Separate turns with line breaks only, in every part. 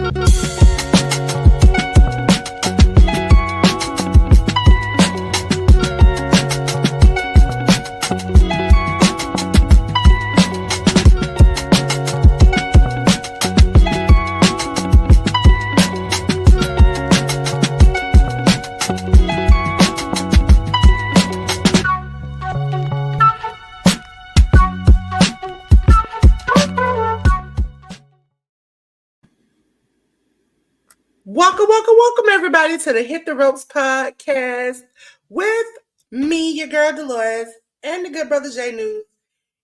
Welcome, everybody, to the Hit the Ropes podcast with me, your girl Delores, and the good brother J News,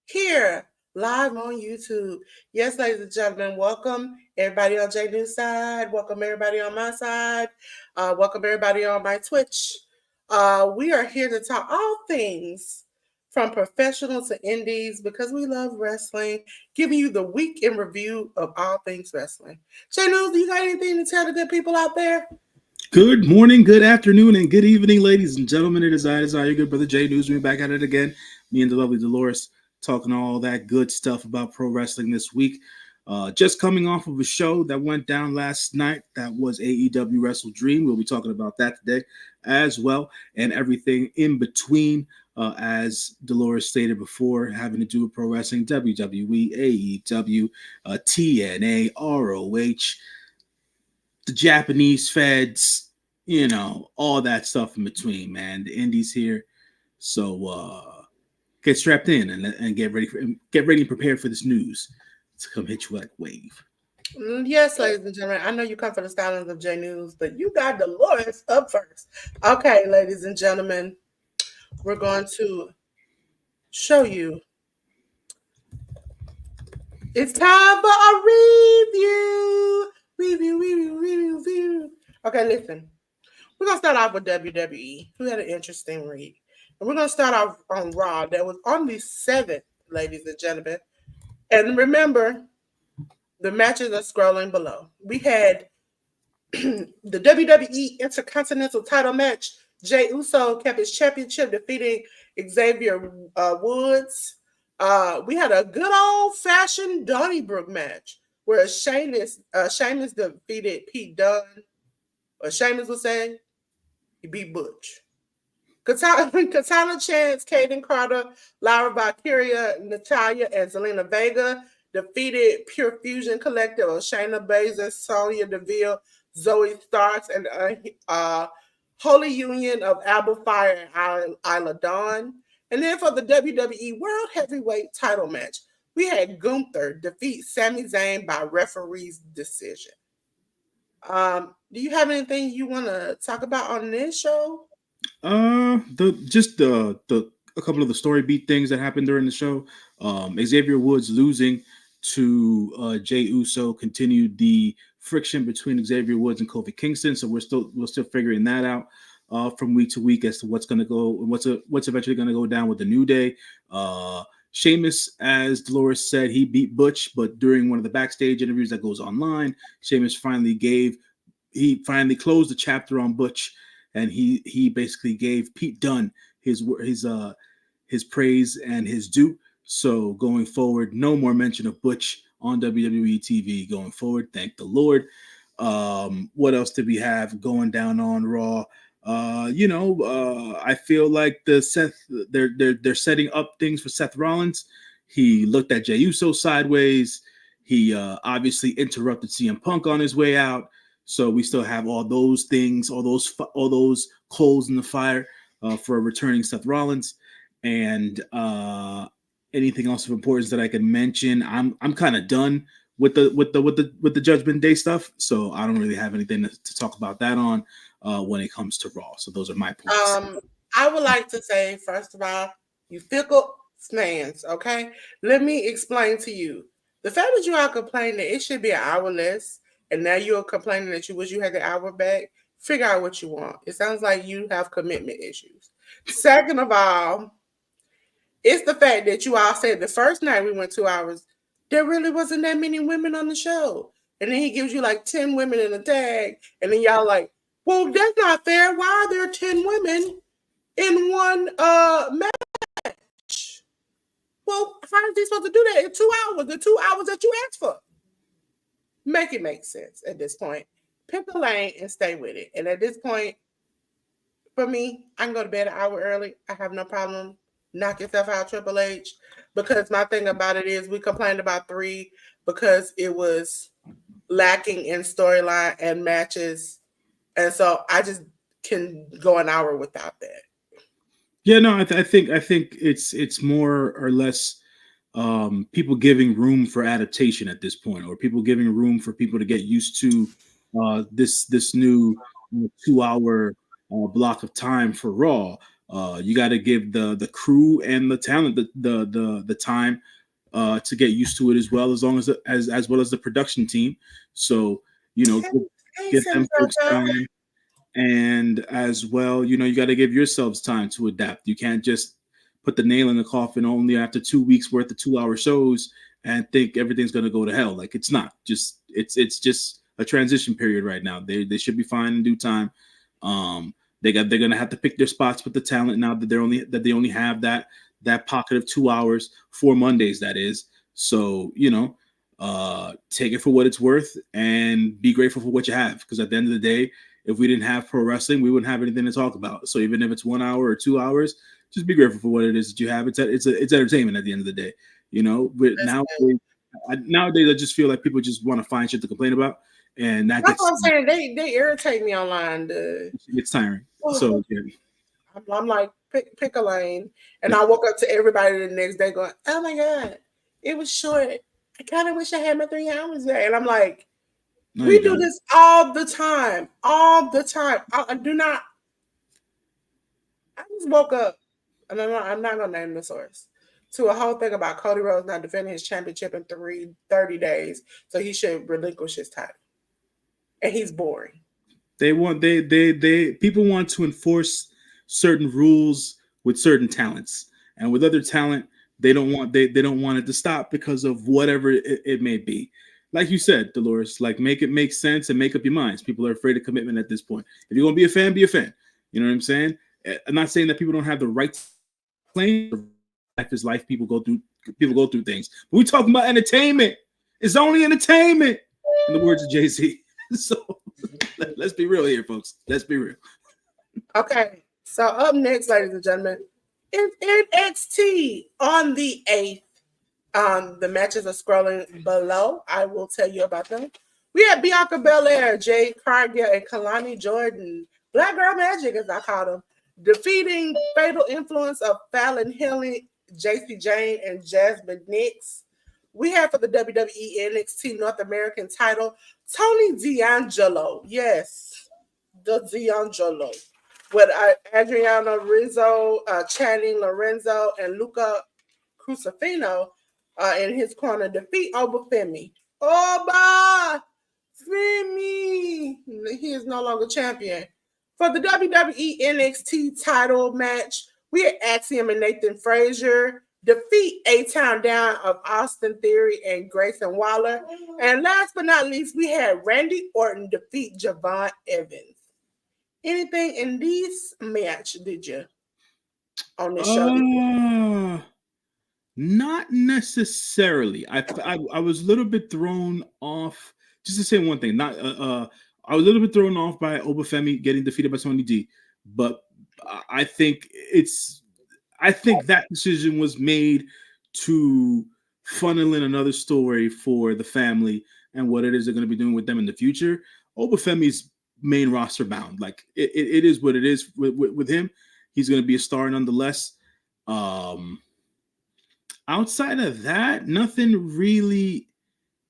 here live on YouTube. Yes, ladies and gentlemen, welcome everybody on J News' side. Welcome everybody on my side. Welcome everybody on my Twitch. We are here to talk all things from professional to indies because we love wrestling, giving you the week in review of all things wrestling. J News, do you got anything to tell the good people out there?
Good morning, good afternoon, and good evening, ladies and gentlemen. It is I, your good brother Jay News. We're back at it again. Me and the lovely Dolores talking all that good stuff about pro wrestling this week. Just coming off of a show that went down last night. That was AEW Wrestle Dream. We'll be talking about that today as well, and everything in between. As Dolores stated before, having to do with pro wrestling, WWE, AEW, TNA, ROH, the Japanese feds, all that stuff in between, man. The indies here. So get strapped in and get ready and prepared for this news to come hit you like a wave.
Yes, ladies and gentlemen, I know you come for the stylings of J News, but you got Delores up first. Okay, ladies and gentlemen, we're going to show you. It's time for a review. Review. Okay, listen. We're going to start off with WWE, who had an interesting week. And we're going to start off on Raw. That was on the 7th, ladies and gentlemen. And remember, the matches are scrolling below. We had the WWE Intercontinental title match. Jey Uso kept his championship, defeating Xavier Woods. We had a good old-fashioned Donnybrook match where Sheamus defeated Pete Dunne. Or Sheamus was saying he beat Butch. Katana Chance, Kaden Carter, Lyra Valkyria, Natalia, and Zelina Vega defeated Pure Fusion Collective of Shayna Baszler, Sonya Deville, Zoe Starks, and Holy Union of Alba Fire and Isla Dawn. And then for the WWE World Heavyweight title match, we had Gunther defeat Sami Zayn by referee's decision. Do you have anything you want to talk about on this show?
A couple of the story beat things that happened during the show. Xavier Woods losing to Jey Uso continued the friction between Xavier Woods and Kofi Kingston. So we're still figuring that out from week to week as to what's eventually going to go down with the New Day. Sheamus, as Dolores said, he beat Butch, but during one of the backstage interviews that goes online, Sheamus finally closed the chapter on Butch, and he basically gave Pete Dunne his praise and his due. So going forward, no more mention of Butch on WWE TV going forward. Thank the Lord. What else did we have going down on Raw? I feel like they're setting up things for Seth Rollins. He looked at Jey Uso sideways. He obviously interrupted CM Punk on his way out. So we still have all those things, all those coals in the fire for returning Seth Rollins. And anything else of importance that I can mention? I'm kind of done with the Judgment Day stuff, so I don't really have anything to talk about that on when it comes to Raw. So those are my points.
I would like to say, first of all, you fickle fans, okay? Let me explain to you. The fact that you are complaining that it should be an hour less, and now you're complaining that you wish you had the hour back, figure out what you want. It sounds like you have commitment issues. Second of all, it's the fact that you all said the first night we went 2 hours, there really wasn't that many women on the show. And then he gives you like 10 women in a tag, and then y'all like, well, that's not fair. Why are there 10 women in one match? Well, how is he supposed to do that in 2 hours? The 2 hours that you asked for. Make it make sense at this point. Pick a lane and stay with it. And at this point, for me, I can go to bed an hour early. I have no problem. Knock yourself out, Triple H. Because my thing about it is we complained about 3 because it was lacking in storyline and matches. And so I just can go an hour without that.
Yeah, no, I think it's more or less people giving room for adaptation at this point, or people giving room for people to get used to this new 2 hour block of time for Raw. You got to give the crew and the talent the time to get used to it as well, as long as well as the production team. So you know, give them folks time, and as well, you got to give yourselves time to adapt. You can't just put the nail in the coffin only after 2 weeks worth of 2 hour shows and think everything's going to go to hell. Like, it's not. Just it's just a transition period right now. They should be fine in due time. They're going to have to pick their spots with the talent now that they only have that pocket of 2 hours for Mondays, that is. So take it for what it's worth and be grateful for what you have, because at the end of the day, if we didn't have pro wrestling, we wouldn't have anything to talk about. So even if it's 1 hour or 2 hours, just be grateful for what it is that you have. It's entertainment at the end of the day. Nowadays I just feel like people just want to find shit to complain about, and that
That's
gets
what I'm saying. They irritate me online.
it's tiring.
Oh,
So yeah.
I'm like, pick a lane. And I woke up to everybody the next day going, oh my God, it was short. I kind of wish I had my 3 hours there. And I'm like,
No,
we
you
do
don't.
this all the time. All the time. I do not. I just woke up, and I'm not going to name the source, to a whole thing about Cody Rhodes not defending his championship in 30 days. So he should relinquish his title. And he's boring.
They people want to enforce certain rules with certain talents, and with other talent they don't want it to stop because of whatever it may be. Like you said, Dolores, like, make it make sense and make up your minds. People are afraid of commitment at this point. If you're gonna be a fan, be a fan. You know what I'm saying? I'm not saying that people don't have the right to claim life is life. People go through things. But we talking about entertainment. It's only entertainment, in the words of Jay-Z. So let's be real here, folks. Let's be real.
Okay, so up next, ladies and gentlemen, is NXT on the 8th. The matches are scrolling below. I will tell you about them. We had Bianca Belair, Jade Cargill, and Kalani Jordan, Black Girl Magic, as I call them, defeating Fatal Influence of Fallon Healing, JC Jane, and Jasmine Nix. We have for the WWE NXT North American title, Tony D'Angelo. Yes, the D'Angelo. With Adriano Rizzo, Channing Lorenzo, and Luca Crucifino in his corner, defeat Obafemi. Oba Femi. He is no longer champion. For the WWE NXT title match, we had Axiom and Nathan Frazier defeat A-Town Down of Austin Theory and Grayson Waller. And last but not least, we had Randy Orton defeat Javon Evans. Anything in this match did you on this show?
Not necessarily. I was a little bit thrown off. Just to say one thing, not I was a little bit thrown off by Obafemi getting defeated by Tony D, but I think that decision was made to funnel in another story for the family and what it is they're going to be doing with them in the future. Obafemi's main roster bound. Like, it is what it is with him. He's going to be a star nonetheless. Outside of that, nothing really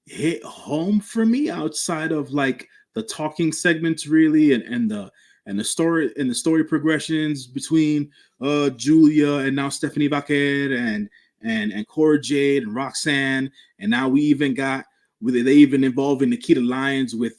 hit home for me outside of like the talking segments, really, and the story progressions between Julia and now Stephanie Vaquer and Cora Jade and Roxanne, and now we even got they even involving Nikita Lyons with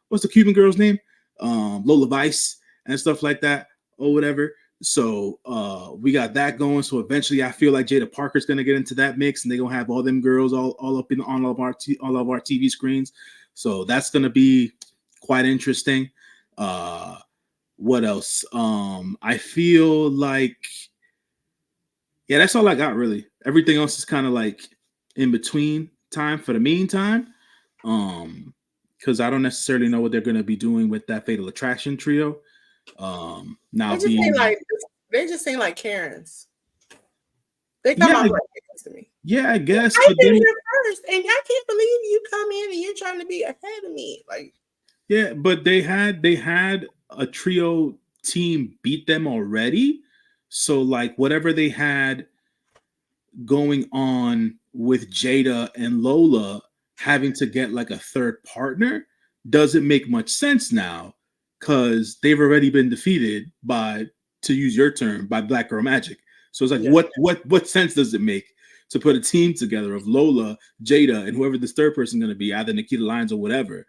what's the Cuban girl's name, Lola Vice and stuff like that or whatever. So we got that going. So eventually, I feel like Jada Parker's gonna get into that mix, and they're gonna have all them girls all up in all of our TV screens. So that's gonna be quite interesting. What else? I feel like, yeah, that's all I got really. Everything else is kind of like in between time for the meantime. Because I don't necessarily know what they're going to be doing with that Fatal Attraction trio. Now
They just seem
being,
like Karens. They come
yeah,
off like Karens to me.
yeah, I guess,
I've
but
been
then,
here first, and I can't believe you come in and you're trying to be ahead of me. Like,
yeah, but they had a trio team beat them already. So like whatever they had going on with Jada and Lola having to get like a third partner doesn't make much sense now because they've already been defeated by, to use your term, by Black Girl Magic. So it's like,
yeah.
what sense does it make to put a team together of Lola, Jada, and whoever this third person going to be, either Nikita Lyons or whatever,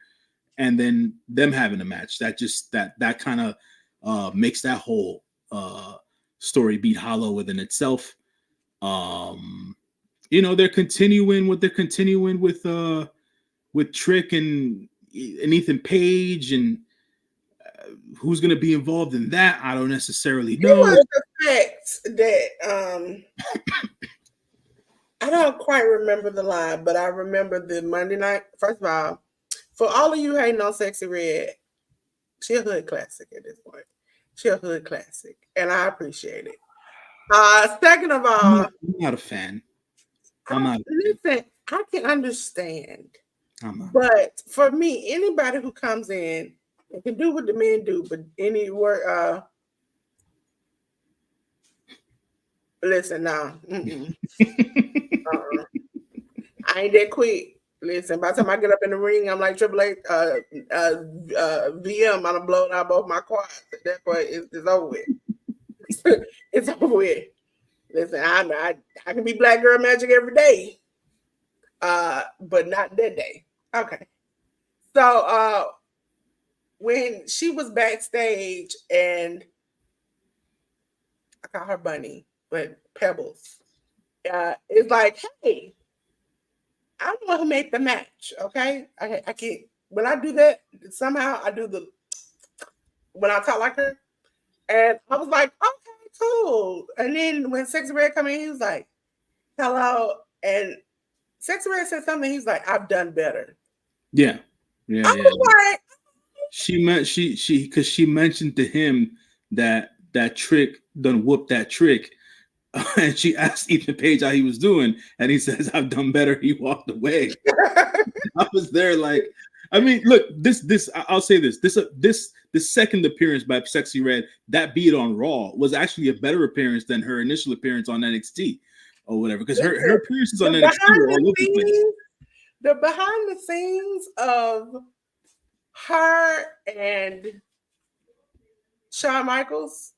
and then them having a match? That just that kind of makes that whole story beat hollow within itself. Um, they're continuing what they're continuing with Trick and Ethan Page, and who's going to be involved in that, I don't necessarily
It
know.
was the fact that I don't quite remember the line, but I remember the Monday night. First of all, for all of you hating on Sexy Red, she a hood classic at this point. She a hood classic, and I appreciate it. Second of all,
I'm not a fan. I'm
I,
not.
listen, I can understand,
I'm not.
but for me, anybody who comes in and can do what the men do, but any work, listen, now, I ain't that quick. Listen, by the time I get up in the ring, I'm like Triple H, VM. I'm blowing out both my quads. At that point, it's over with. It's over with. Listen, I can be Black Girl Magic every day, but not that day. Okay. So when she was backstage and I call her Bunny, but Pebbles, it's like, hey, I'm the one who made the match. Okay, I can't. When I do that, somehow I do the when I talk like her, and I was like, okay, cool. And then when Sexy Red come in, he was like, hello, and Sexy Red said something. He's like, I've done better.
Yeah, yeah,
I
yeah.
was like,
She because she mentioned to him that Trick done whooped that Trick, and she asked Ethan Page how he was doing, and he says, "I've done better." He walked away. I was there, like, I mean, look, I'll say this second appearance by Sexy Red, that beat on Raw, was actually a better appearance than her initial appearance on NXT or whatever, because her appearances on NXT were all over the place.
the behind the scenes of her and Shawn Michaels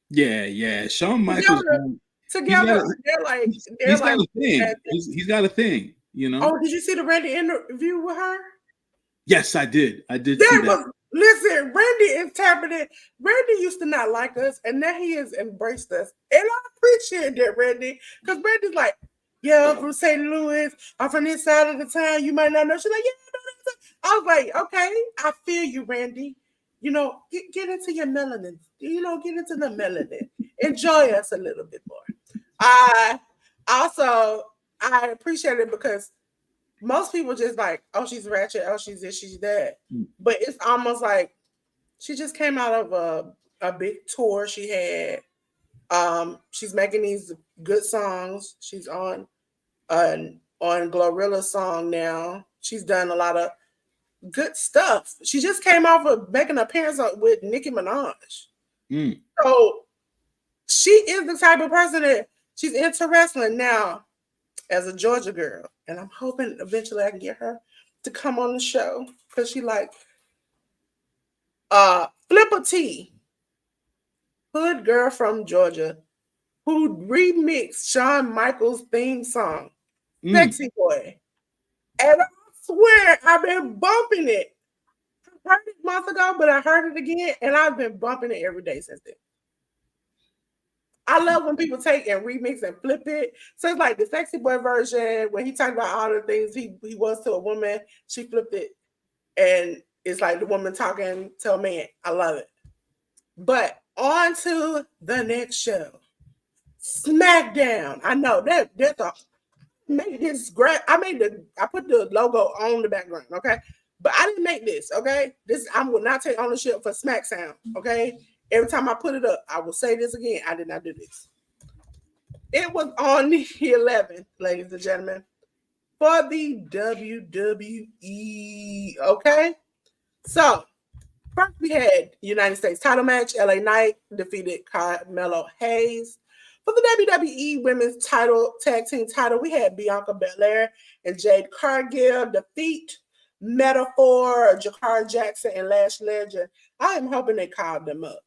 Yeah. Shawn Michaels,
together,
he's got
together,
a
they're
he's got
like
a thing. He's got a thing,
oh, did you see the Randy interview with her?
Yes, I did. I did see
That
that.
was listen, Randy is tapping it. Randy used to not like us, and now he has embraced us. And I appreciate that, Randy, because Randy's like, yeah, I'm from St. Louis. I'm from this side of the town. You might not know. She's like, yeah, I know that. I was like, okay, I feel you, Randy. Get into your melanin. Get into the melanin. Enjoy us a little bit more. I also I appreciate it because most people just like, oh, she's ratchet, oh, she's this, she's that. But it's almost like she just came out of a big tour she had. She's making these good songs. She's on Glorilla's song now. She's done a lot of good stuff. She just came off of making an appearance with Nicki Minaj.
Mm.
So she is the type of person that she's into wrestling now as a Georgia girl, and I'm hoping eventually I can get her to come on the show because she like Flipper T, hood girl from Georgia, who remixed Shawn Michaels' theme song, "Sexy Boy," and I swear I've been bumping it. I heard it months ago, but I heard it again, and I've been bumping it every day since then. I love when people take and remix and flip it. So it's like the Sexy Boy version when he talked about all the things he was to a woman. She flipped it, and it's like the woman talking to a man. I love it. But on to the next show, SmackDown. I know that's a make this I put the logo on the background, okay? But I didn't make this, okay? This I will not take ownership for Smack Sound, okay? Every time I put it up, I will say this again. I did not do this. It was on the 11th, ladies and gentlemen, for the WWE, okay? So first, we had United States title match. LA Knight defeated Carmelo Hayes. For the WWE Women's Title Tag Team title, we had Bianca Belair and Jade Cargill defeat Metaphor, Jakar Jackson, and Lash Legend. I am hoping they called them up.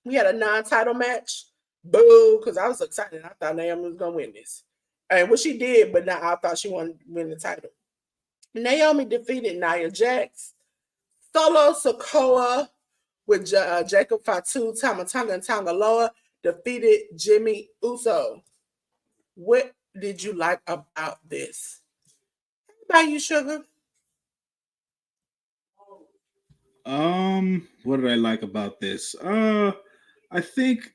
We had a non-title match. Boo, because I was excited. I thought Naomi was going to win this. And what she did, but now I thought she wanted to win the title. Naomi defeated Nia Jax. Solo Sokoa with Jacob Fatu, Tamatanga, and Tangaloa defeated Jimmy Uso. What did you like about this? How about you, Sugar?
What did I like about this? I think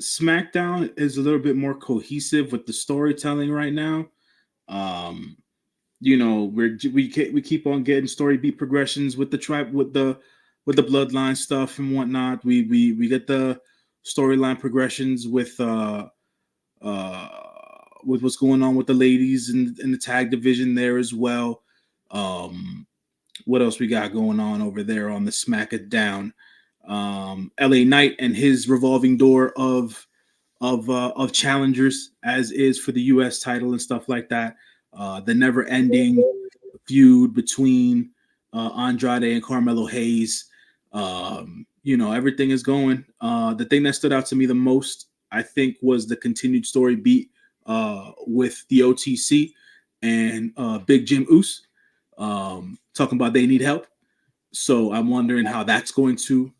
SmackDown is a little bit more cohesive with the storytelling right now. Um, we keep on getting story beat progressions with the tribe with the bloodline stuff and whatnot. We get the storyline progressions with what's going on with the ladies in the tag division there as well. What else we got going on over there on the SmackDown? LA Knight and his revolving door of challengers, as is for the U.S. title and stuff like that. The never-ending feud between Andrade and Carmelo Hayes. Everything is going. The thing that stood out to me the most, I think, was the continued story beat with the OTC and Big Jim Uso talking about they need help. So I'm wondering how that's going to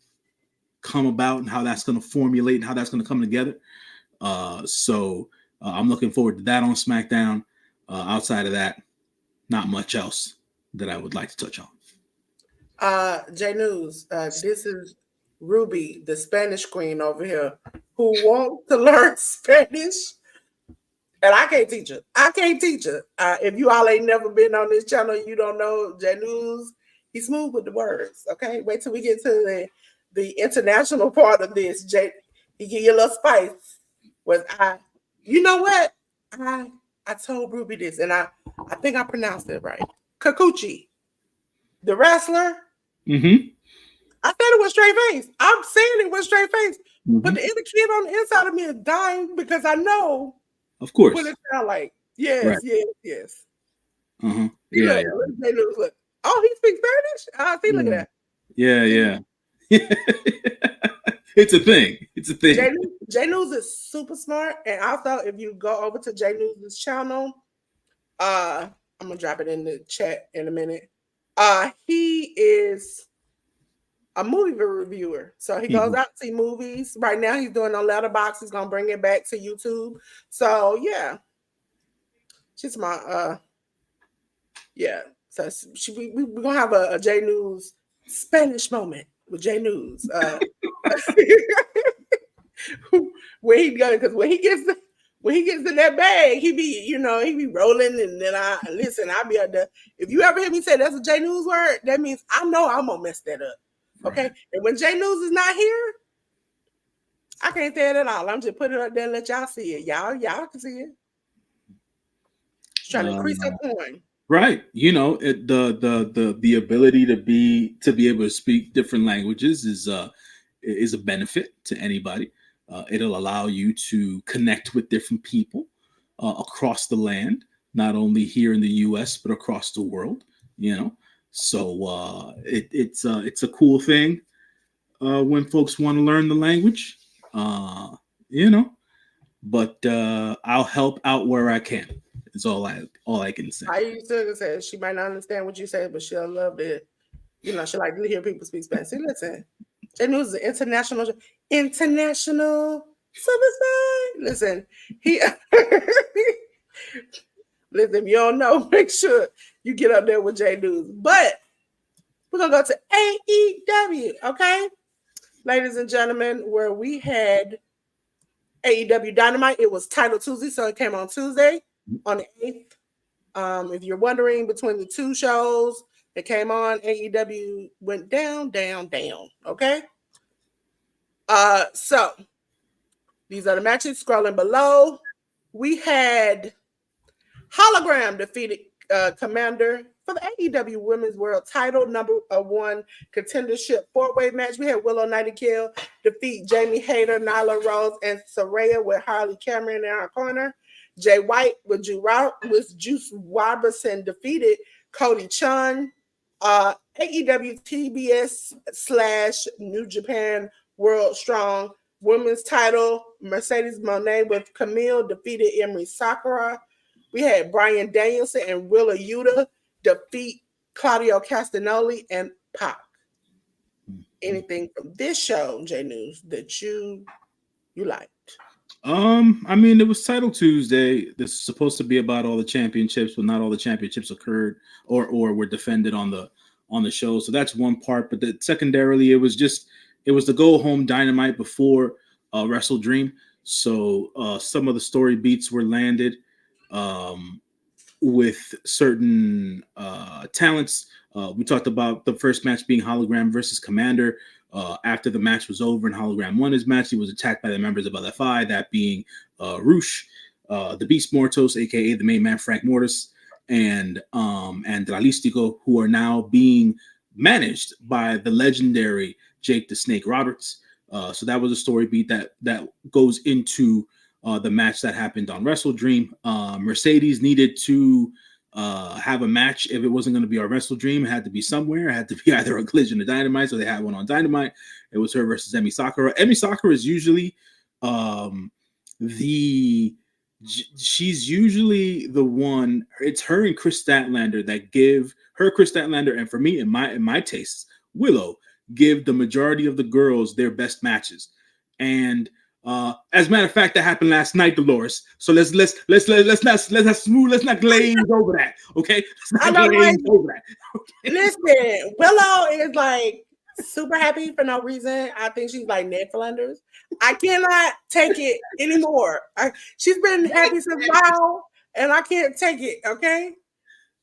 come about and how that's going to formulate and how that's going to come together. I'm looking forward to that on SmackDown. Outside of that, not much else that I would like to touch on.
J News, this is Ruby, the Spanish queen over here, who wants to learn Spanish. And I can't teach her. If you all ain't never been on this channel, you don't know J News. He's smooth with the words. Okay, wait till we get to the international part of this. He give you a little spice. You know what? I told Ruby this, and I think I pronounced it right. Kikuchi, the wrestler.
Mm-hmm.
I said it with straight face. I'm saying it with straight face. Mm-hmm. But the inner kid on the inside of me is dying because I know.
Of course.
What it sound like. Yes, right. Yes.
Uh-huh. Yeah.
Look. Oh, he speaks Spanish? See, look at that.
Yeah. It's a thing.
J News is super smart. And also, if you go over to J News' channel, I'm going to drop it in the chat in a minute. He is a movie reviewer. So he goes out to see movies. Right now, he's doing on Letterboxd. He's going to bring it back to YouTube. So, yeah. She's my, yeah. So we're going to have a J News Spanish moment with J News. Where he goes, because when he gets in that bag, he be rolling, and then I'll be out there. If you ever hear me say that's a J News word, that means I know I'm gonna mess that up. Okay. Right. And when J News is not here, I can't say it at all. I'm just putting it up there and let y'all see it. Y'all can see it. Just trying to increase that coin.
Right. The ability to be able to speak different languages is a benefit to anybody. It'll allow you to connect with different people across the land, not only here in the U.S. but across the world. So it's a cool thing when folks want to learn the language. But I'll help out where I can. Is all I can say.
I used to say she might not understand what you say, but she'll love it. She like to hear people speak Spanish. See, listen. J News is an international superstar. Listen, listen, if you don't know, make sure you get up there with J News. But we're going to go to AEW, okay? Ladies and gentlemen, where we had AEW Dynamite. It was Title Tuesday, so it came on Tuesday. on the 8th. If you're wondering, between the two shows that came on, AEW went down, down, down. Okay. So these are the matches. Scrolling below, we had Hologram defeated Commander for the AEW Women's World Title number one contendership four-way match. We had Willow Nightingale defeat Jamie Hayter, Nyla Rose, and Saraya with Harley Cameron in our corner. Jay White with Juice Robinson defeated Cody Chun. AEW TBS / New Japan World Strong Women's Title. Mercedes Moné with Camille defeated Emery Sakura. We had Brian Danielson and Willa Yuta defeat Claudio Castagnoli and Pac. Anything from this show, J News, that you liked?
I mean, it was Title Tuesday. This is supposed to be about all the championships, but not all the championships occurred or were defended on the show. So that's one part. But secondarily, it was the go home Dynamite before Wrestle Dream. So some of the story beats were landed with certain talents. We talked about the first match being Hologram versus Commander. After the match was over and Hologram won his match, he was attacked by the members of LFI, that being Roosh, the Beast Mortos, aka the main man Frank Mortis, and Dralistico, who are now being managed by the legendary Jake the Snake Roberts. So that was a story beat that goes into the match that happened on Wrestle Dream. Mercedes needed to have a match. If it wasn't going to be our Wrestle Dream, it had to be somewhere. It had to be either a Collision or Dynamite. So they had one on Dynamite. It was her versus Emi Sakura. Emi Sakura is usually she's usually the one. It's her and Chris Statlander that give her Chris Statlander, and for me, in my tastes, Willow give the majority of the girls their best matches. And as a matter of fact, that happened last night, Dolores. So let's not glaze over that, okay?
I don't like over that. Okay? Listen, Willow is like super happy for no reason. I think she's like Ned Flanders. I cannot take it anymore. She's been happy since a while, and I can't take it. Okay,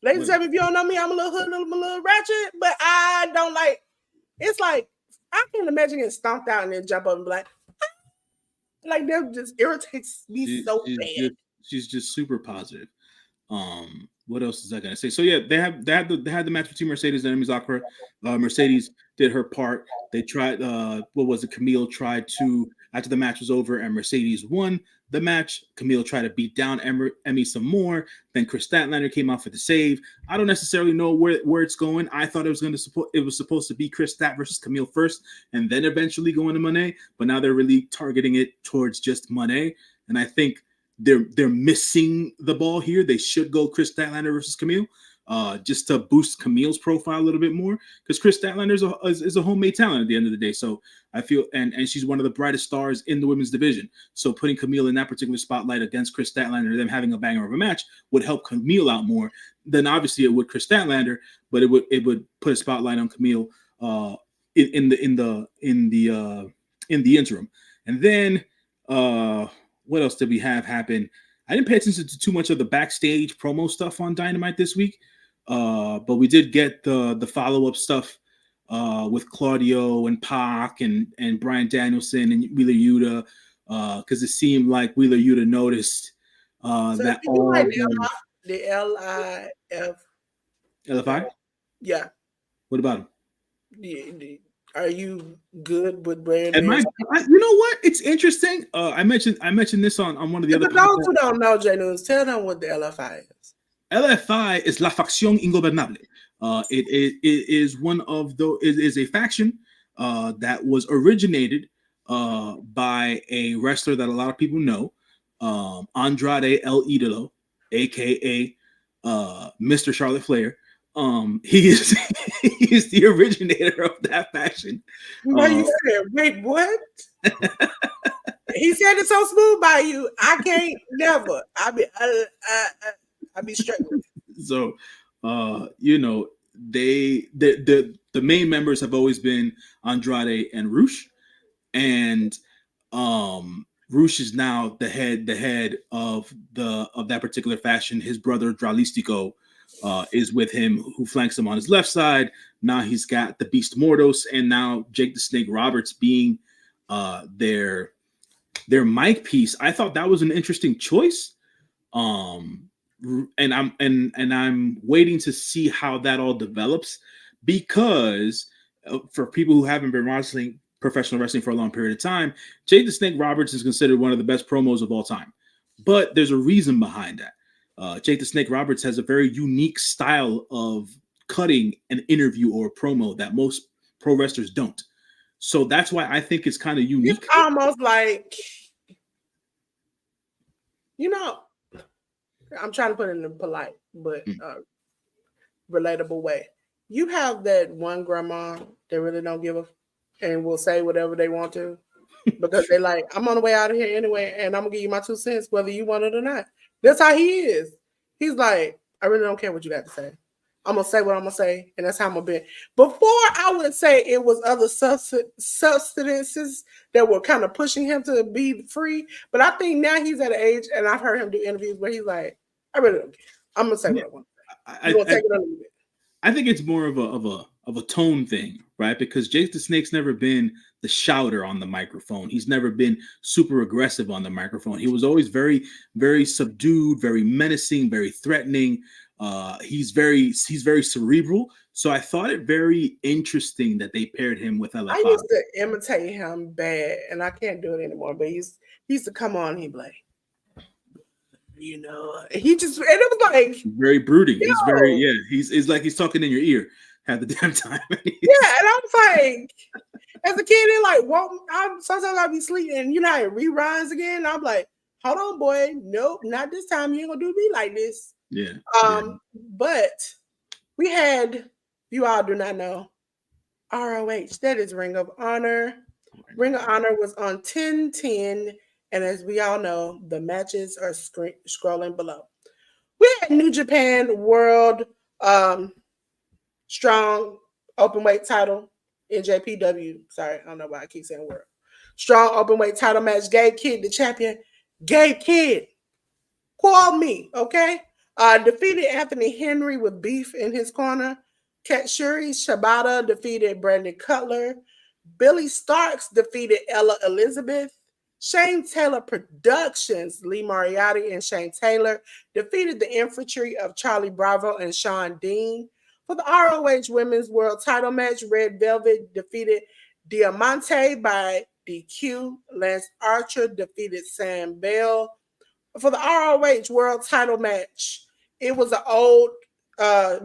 ladies and gentlemen, if you don't know me, I'm a little hood, a little ratchet, but I don't like. It's like I can't imagine getting stomped out and then jump up and be like that just irritates me so bad.
She's just super positive. What else is I gonna say? So yeah, they had the match between Mercedes and Emi Sakura. Mercedes did her part. They tried what was it? Camille tried to, after the match was over and Mercedes won the match, Camille tried to beat down Emi some more. Then Chris Statlander came out for the save. I don't necessarily know where it's going. I thought it was supposed to be Chris Stat versus Camille first, and then eventually going to Monet. But now they're really targeting it towards just Monet, and I think they're missing the ball here. They should go Chris Statlander versus Camille, just to boost Camille's profile a little bit more, because Chris Statlander is a homemade talent at the end of the day. So I feel, and she's one of the brightest stars in the women's division. So putting Camille in that particular spotlight against Chris Statlander, them having a banger of a match, would help Camille out more than obviously it would Chris Statlander, but it would put a spotlight on Camille in the interim. And then what else did we have happen? I didn't pay attention to too much of the backstage promo stuff on Dynamite this week, but we did get the follow-up stuff with Claudio and Pac and Brian Danielson and Wheeler Yuta, because it seemed like Wheeler Yuta noticed that all
like the
LFI.
Yeah.
What about him?
Yeah. Are you good with Brian?
You know what? It's interesting. I mentioned this on one of the other.
For those who don't know, J News, tell them what the LFI is.
LFI is La Facción Ingobernable. It is one of those. It is a faction that was originated by a wrestler that a lot of people know, Andrade El Idolo, aka Mr. Charlotte Flair. He is the originator of that faction.
No, you said, wait, what? He said it so smooth by you. I can't never. I be struggling.
So, you know, the main members have always been Andrade and Roosh, and Roosh is now the head of that particular faction. His brother Dralistico is with him, who flanks him on his left side. Now he's got the Beast Mordos, and now Jake the Snake Roberts being their mic piece. I thought that was an interesting choice. Um, and I'm waiting to see how that all develops, because for people who haven't been watching professional wrestling for a long period of time, Jake the Snake Roberts is considered one of the best promos of all time. But there's a reason behind that. Jake the Snake Roberts has a very unique style of cutting an interview or a promo that most pro wrestlers don't. So that's why I think it's kind of unique.
It's almost like, I'm trying to put it in a polite but relatable way. You have that one grandma that really don't give a and will say whatever they want to because they like, I'm on the way out of here anyway, and I'm gonna give you my 2 cents whether you want it or not. That's how he is. He's like, I really don't care what you got to say. I'm gonna say what I'm gonna say, and that's how I'm gonna be. Before, I would say it was other substances that were kind of pushing him to be free, but I think now he's at an age, and I've heard him do interviews where he's like, I really don't care. I'm gonna say what I want to say. You gonna take it or leave it?
I think it's more of a tone thing, right? Because Jake the Snake's never been the shouter on the microphone. He's never been super aggressive on the microphone. He was always very, very subdued, very menacing, very threatening. He's very cerebral. So I thought it very interesting that they paired him with LFI.
I used to imitate him bad, and I can't do it anymore. But he used to come on, he'd be like, he just, and it was like
very brooding. He's very, he's like he's talking in your ear half the damn time.
And I was like, as a kid, it like, sometimes I'd be sleeping, and how it reruns again. And I'm like, hold on, boy, nope, not this time. You ain't gonna do me like this. But we had, you all do not know, ROH. That is Ring of Honor. Ring of Honor was on 10/10. And as we all know, the matches are scrolling below. We had New Japan World Strong Openweight title in JPW. Sorry, I don't know why I keep saying world. Strong Openweight title match. Gabe Kidd, the champion. Gabe Kidd. Call me, okay? Defeated Anthony Henry with beef in his corner. Katsuri Shibata defeated Brandon Cutler. Billy Starks defeated Ella Elizabeth. Shane Taylor Productions, Lee Moriarty and Shane Taylor, defeated the infantry of Charlie Bravo and Sean Dean. For the ROH Women's World title match, Red Velvet defeated Diamante by DQ. Lance Archer defeated Sam Bell. For the ROH World title match, it was an old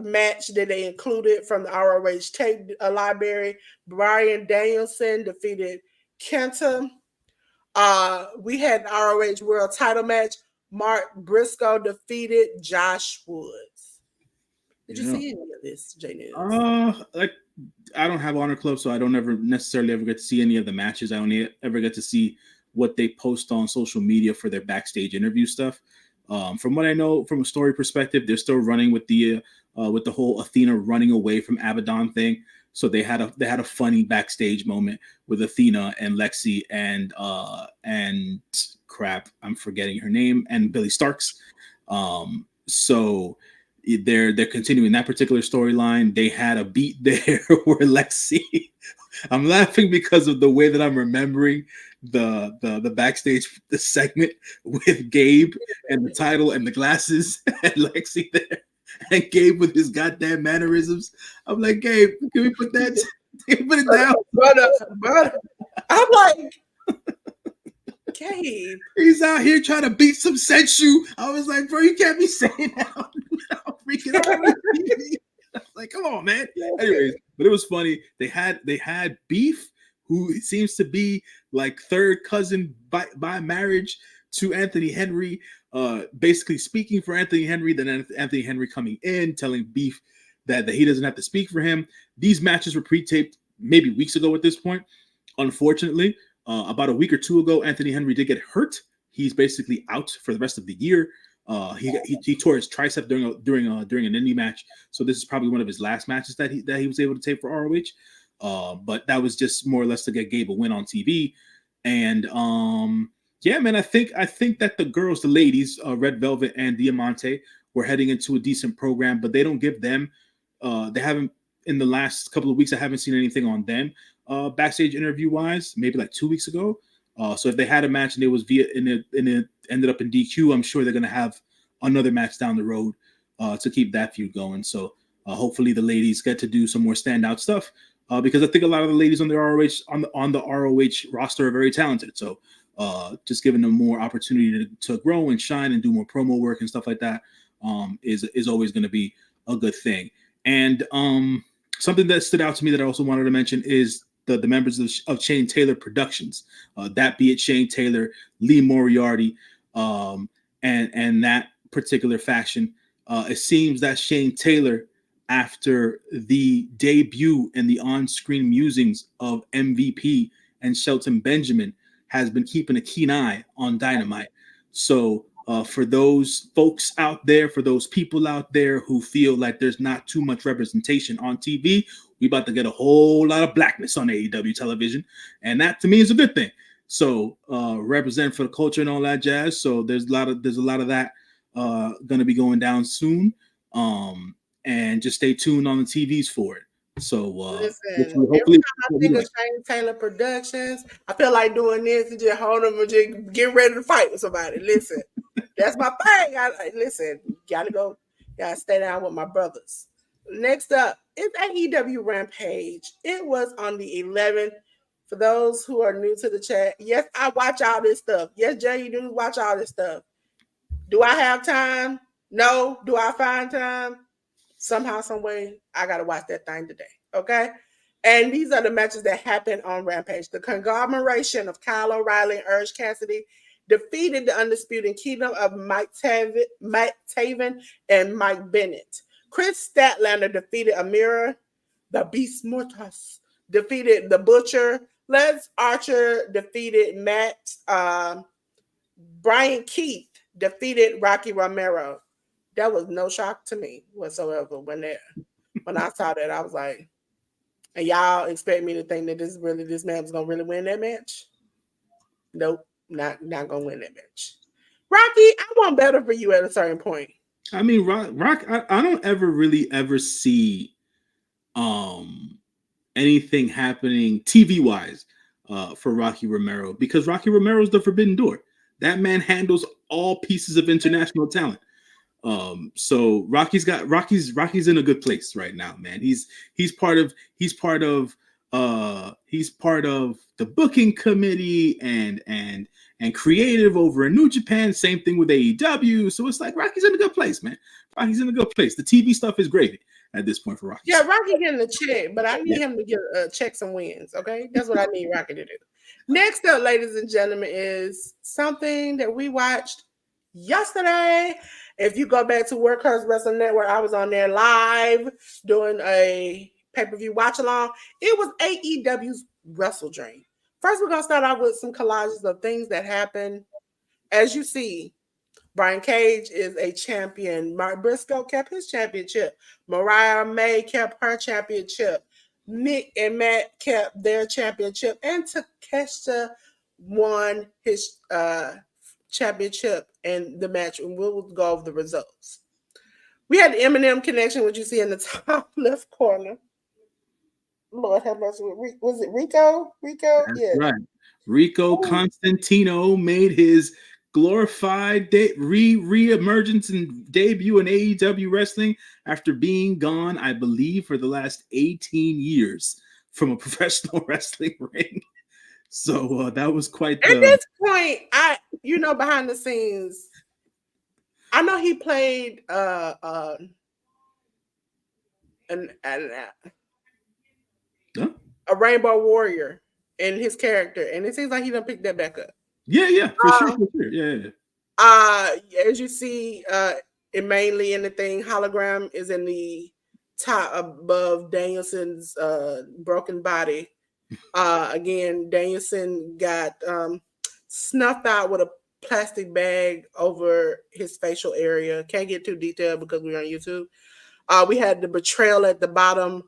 match that they included from the ROH tape library. Brian Danielson defeated Kenta. We had an ROH World title match. Mark Briscoe defeated Josh Woods. Did you see any of this, J News?
I don't have Honor Club, so I don't ever necessarily ever get to see any of the matches. I only ever get to see what they post on social media for their backstage interview stuff. From what I know, from a story perspective, they're still running with the whole Athena running away from Abaddon thing. So they had a funny backstage moment with Athena and Lexi and crap, I'm forgetting her name, and Billy Starks. So they're continuing that particular storyline. They had a beat there where Lexi. I'm laughing because of the way that I'm remembering the backstage segment with Gabe and the title and the glasses and Lexi there. And Gabe with his goddamn mannerisms. I'm like, Gabe, can we put that? Can we put it down?
But I'm like, Gabe.
He's out here trying to beat some sensu. I was like, bro, you can't be saying that. I'm freaking out. Like, come on, man. Anyways, but it was funny. They had Beef, who seems to be like third cousin by marriage to Anthony Henry. Basically speaking for Anthony Henry, then Anthony Henry coming in, telling Beef that he doesn't have to speak for him. These matches were pre-taped maybe weeks ago at this point. Unfortunately, about a week or two ago, Anthony Henry did get hurt. He's basically out for the rest of the year. He tore his tricep during an indie match, so this is probably one of his last matches that he was able to tape for ROH. But that was just more or less to get Gabe a win on TV, and Yeah, man. I think that the girls, the ladies, Red Velvet and Diamante, were heading into a decent program, but they don't give them. They haven't in the last couple of weeks. I haven't seen anything on them backstage interview wise. Maybe like 2 weeks ago. So if they had a match and it was via and it ended up in DQ, I'm sure they're gonna have another match down the road to keep that feud going. So hopefully the ladies get to do some more standout stuff because I think a lot of the ladies on the ROH on the ROH roster are very talented. So just giving them more opportunity to grow and shine and do more promo work and stuff like that is always going to be a good thing. And something that stood out to me that I also wanted to mention is the members of Shane Taylor Productions. That be it Shane Taylor, Lee Moriarty, and that particular faction. It seems that Shane Taylor, after the debut and the on-screen musings of MVP and Shelton Benjamin, has been keeping a keen eye on Dynamite. So for those folks out there, for those people out there who feel like there's not too much representation on TV, we about to get a whole lot of blackness on AEW television, and that to me is a good thing. So represent for the culture and all that jazz. So there's a lot of that going to be going down soon, and just stay tuned on the TVs for it. So
Listen,
hopefully,
every
hopefully,
time I think of Shane Taylor Productions, I feel like doing this and just hold them and just get ready to fight with somebody. Listen, that's my thing. Listen, gotta go, gotta stay down with my brothers. Next up is AEW Rampage. It was on the 11th. For those who are new to the chat, yes, I watch all this stuff. Yes, Jay, you do watch all this stuff. Do I have time? No. Do I find time? Somehow, some way, I gotta watch that thing today. Okay. And these are the matches that happened on Rampage. The conglomeration of Kyle O'Reilly and Urge Cassidy defeated the Undisputed Kingdom of Mike Taven and Mike Bennett. Chris Statlander defeated Amira. The Beast Mortis defeated the Butcher. Les Archer defeated Matt. Brian Keith defeated Rocky Romero. That was no shock to me whatsoever when I saw that. I was like, and y'all expect me to think that this man was gonna really win that match? Nope, not gonna win that match. Rocky, I want better for you at a certain point.
I mean, Rock. I don't ever really ever see um anything happening TV wise for Rocky Romero because Rocky Romero is the forbidden door. That man handles all pieces of international talent. So Rocky's in a good place right now, man. He's part of the booking committee and creative over in New Japan. Same thing with AEW. So it's like Rocky's in a good place, man. Rocky's in a good place. The TV stuff is gravy at this point for Rocky.
Yeah, Rocky getting a check, but I need him to get checks and wins. Okay, that's what I need Rocky to do. Next up, ladies and gentlemen, is something that we watched yesterday. If you go back to Workhorse Wrestling Network, I was on there live doing a pay-per-view watch along. It was AEW's Wrestle Dream. First, we're gonna start off with some collages of things that happened. As you see, Brian Cage is a champion. Mark Briscoe kept his championship. Mariah May kept her championship. Nick and Matt kept their championship. And Takeshita won his championship in the match. And we'll go over the results. We had the Eminem connection, which you see in the top left corner. Lord have mercy. Was it Rico? Rico?
That's
Yeah.
right. Rico Constantino made his glorified re-emergence and debut in AEW wrestling after being gone, I believe, for the last 18 years from a professional wrestling ring. So that was quite
the... At this point, behind the scenes, I know he played a Rainbow Warrior in his character, and it seems like he done picked that back up.
Yeah, for sure. Yeah.
As you see, it mainly in the thing, hologram is in the top above Danielson's broken body. Again, Danielson got snuffed out with a plastic bag over his facial area. Can't get too detailed because we're on YouTube. We had the betrayal at the bottom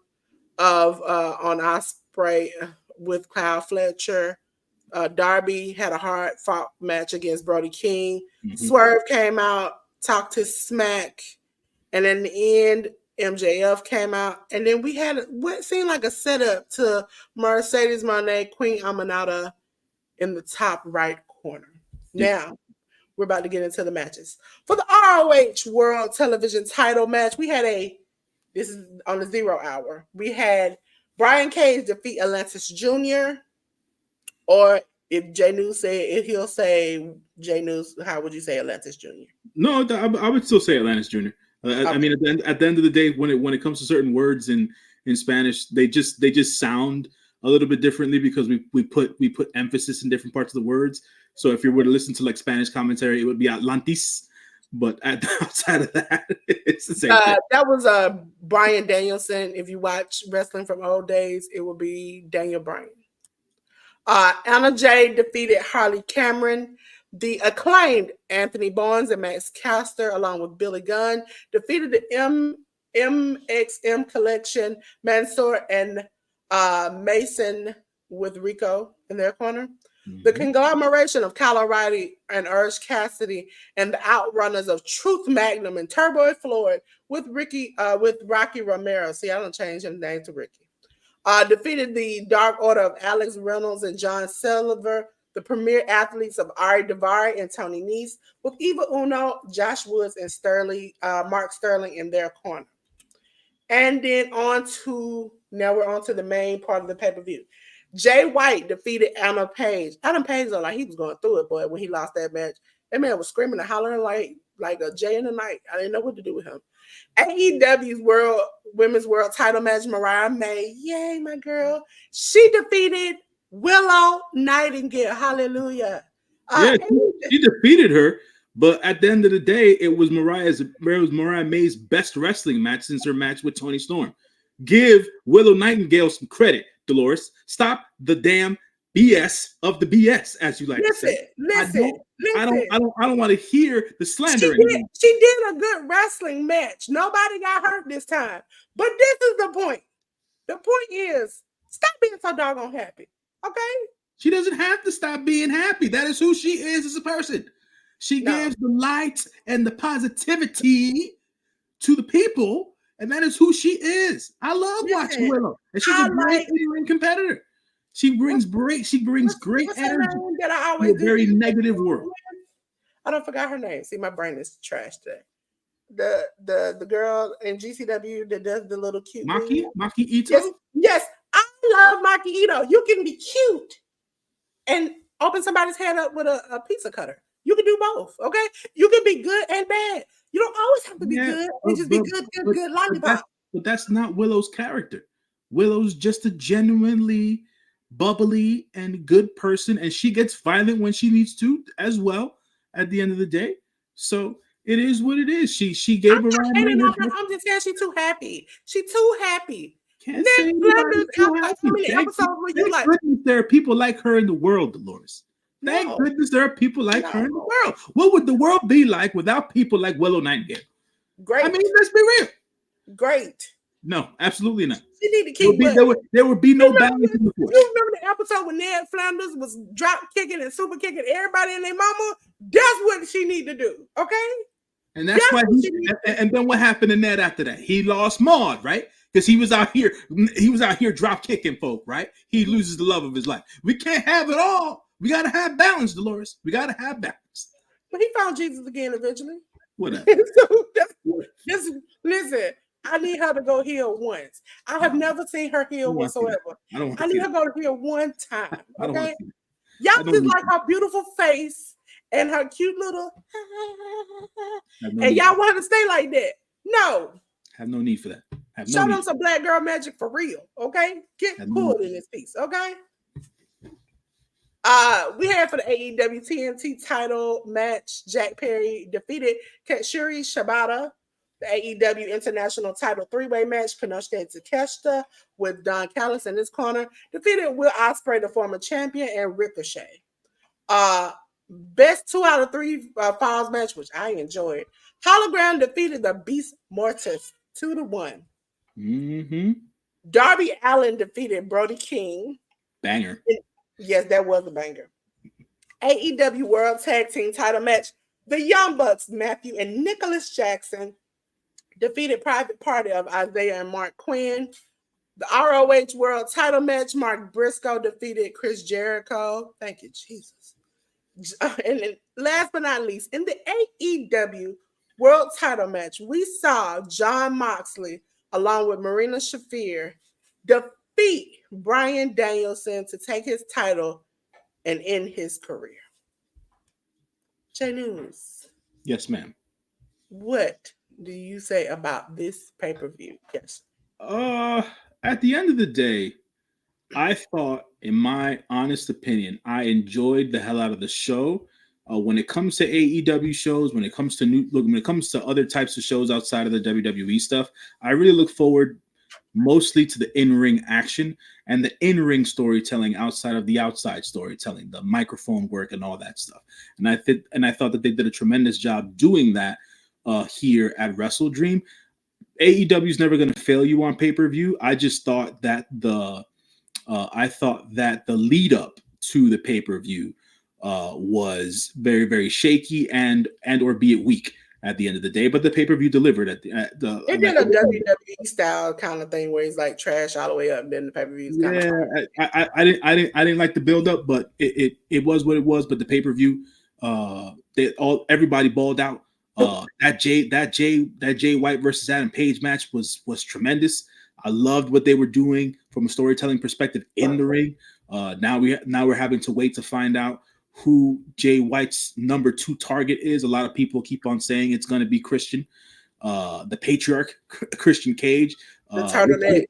of on Osprey with Kyle Fletcher. Darby had a hard fought match against Brody King.
Mm-hmm.
Swerve came out, talked his smack, and in the end, MJF came out, and then we had what seemed like a setup to Mercedes Moné, Queen Aminata in the top right corner.
Yeah.
Now, we're about to get into the matches. For the ROH World Television title match, this is on the 0 hour. We had Brian Cage defeat Atlantis Jr., or if Jay News if he'll say Jay News, how would you say Atlantis Jr.?
No, I would still say Atlantis Jr.
Okay.
I mean, at the end of the day, when it comes to certain words in Spanish, they just sound a little bit differently because we put emphasis in different parts of the words. So if you were to listen to like Spanish commentary, it would be Atlantis. But outside of that, it's the same thing.
That was Brian Danielson. If you watch wrestling from old days, it would be Daniel Bryan. Anna Jay defeated Harley Cameron. The acclaimed Anthony Barnes and Max Caster, along with Billy Gunn, defeated the MXM Collection, Mansoor and Mason with Rico in their corner. Mm-hmm. The conglomeration of Kyle O'Reilly and Urge Cassidy and the Outrunners of Truth Magnum and Turbo Floyd with Rocky Romero. See, I don't change his name to Ricky. Defeated the Dark Order of Alex Reynolds and John Silver, the premier athletes of Ari Daivari and Tony Nese, with Eva Uno, Josh Woods, and Mark Sterling in their corner. And then now we're on to the main part of the pay-per-view. Jay White defeated Adam Page. Adam Page looked like he was going through it, boy, when he lost that match. That man was screaming and hollering like a Jay in the night. I didn't know what to do with him. AEW's Women's World Title match, Mariah May, yay, my girl. She defeated Willow Nightingale. Hallelujah.
She defeated her, but at the end of the day, it was Mariah May's best wrestling match since her match with Toni Storm. Give Willow Nightingale some credit, Dolores. Stop the damn BS of the BS, as you like to say.
Listen.
I don't want to hear the slander
anymore. She did a good wrestling match. Nobody got hurt this time. But this is the point. The point is, stop being so doggone happy. Okay?
She doesn't have to stop being happy. That is who she is as a person. She gives the light and the positivity to the people, and that is who she is. I love watching Willow, and she's a great in-ring competitor. She brings great energy
that I always
to a very negative world.
I don't forget her name. See, my brain is trash today. The girl in GCW that does the little cute
Maki Ito.
Yes, I love Maki Ito. You can be cute and open somebody's head up with a pizza cutter. You can do both. Okay, you can be good and bad. You don't always have to be good. You just be good lollipop.
But that's not Willow's character. Willow's just a genuinely bubbly and good person, and she gets violent when she needs to as well at the end of the day. So it is what it is. She gave her own.
I'm just saying she's too happy. She's too happy.
Can't say anybody's too happy. There are people like her in the world, Dolores. Thank goodness there are people like her in the world. What would the world be like without people like Willow Nightingale?
Great.
I mean, let's be real.
Great.
No, absolutely not.
She need to keep
there would be no balance in the force.
You remember the episode when Ned Flanders was drop kicking and super kicking everybody and their mama? That's what she need to do, okay?
And that's why and then what happened to Ned after that? He lost Maud, right? Because he was out here drop kicking folk, right? He loses the love of his life. We can't have it all. We gotta have balance, Dolores. We gotta have balance.
But he found Jesus again eventually.
Whatever.
Listen. I need her to go heal once. I have never seen her heal whatsoever. I need her to go heal one time. Okay? Y'all just like her beautiful face and her cute little and y'all want her to stay like that. No.
Have no need for that.
Show them some black girl magic for real. Okay? Get pulled in this piece. Okay? We had for the AEW TNT title match, Jack Perry defeated Katsuyori Shibata. The AEW International Title 3-way match, Konosuke Takeshita with Don Callis in his corner, defeated Will Ospreay, the former champion, and Ricochet. Best 2 out of 3 falls match, which I enjoyed. Hologram defeated the Beast Mortis 2-1.
Mm-hmm.
Darby Allin defeated Brody King.
Banger.
Yes, that was a banger. AEW World Tag Team Title match. The Young Bucks, Matthew and Nicholas Jackson, defeated Private Party of Isaiah and Mark Quinn. The ROH World Title match. Mark Briscoe defeated Chris Jericho. Thank you, Jesus. And then last but not least, in the AEW World Title match, we saw Jon Moxley along with Marina Shafir defeat Bryan Danielson to take his title and end his career. J News,
Yes, ma'am.
what do you say about this pay-per-view? Yes.
Uh, at the end of the day, I thought, in my honest opinion, I enjoyed the hell out of the show. When it comes to AEW shows, when it comes to when it comes to other types of shows outside of the WWE stuff, I really look forward mostly to the in-ring action and the in-ring storytelling outside of the outside storytelling, the microphone work and all that stuff. And I thought that they did a tremendous job doing that here at Wrestle Dream. AEW is never going to fail you on pay-per-view. I just thought that the lead up to the pay-per-view was very, very shaky and or be it weak at the end of the day. But the pay-per-view delivered at the
It did a WWE style kind of thing where it's like trash all the way up, and then the pay-per-view kind of.
I didn't like the build-up, but it was what it was. But the pay-per-view, everybody balled out. That Jay White versus Adam Page match was tremendous. I loved what they were doing from a storytelling perspective in the ring. Now we're having to wait to find out who Jay White's number 2 target is. A lot of people keep on saying it's going to be Christian, the patriarch, Christian Cage,
the turtleneck,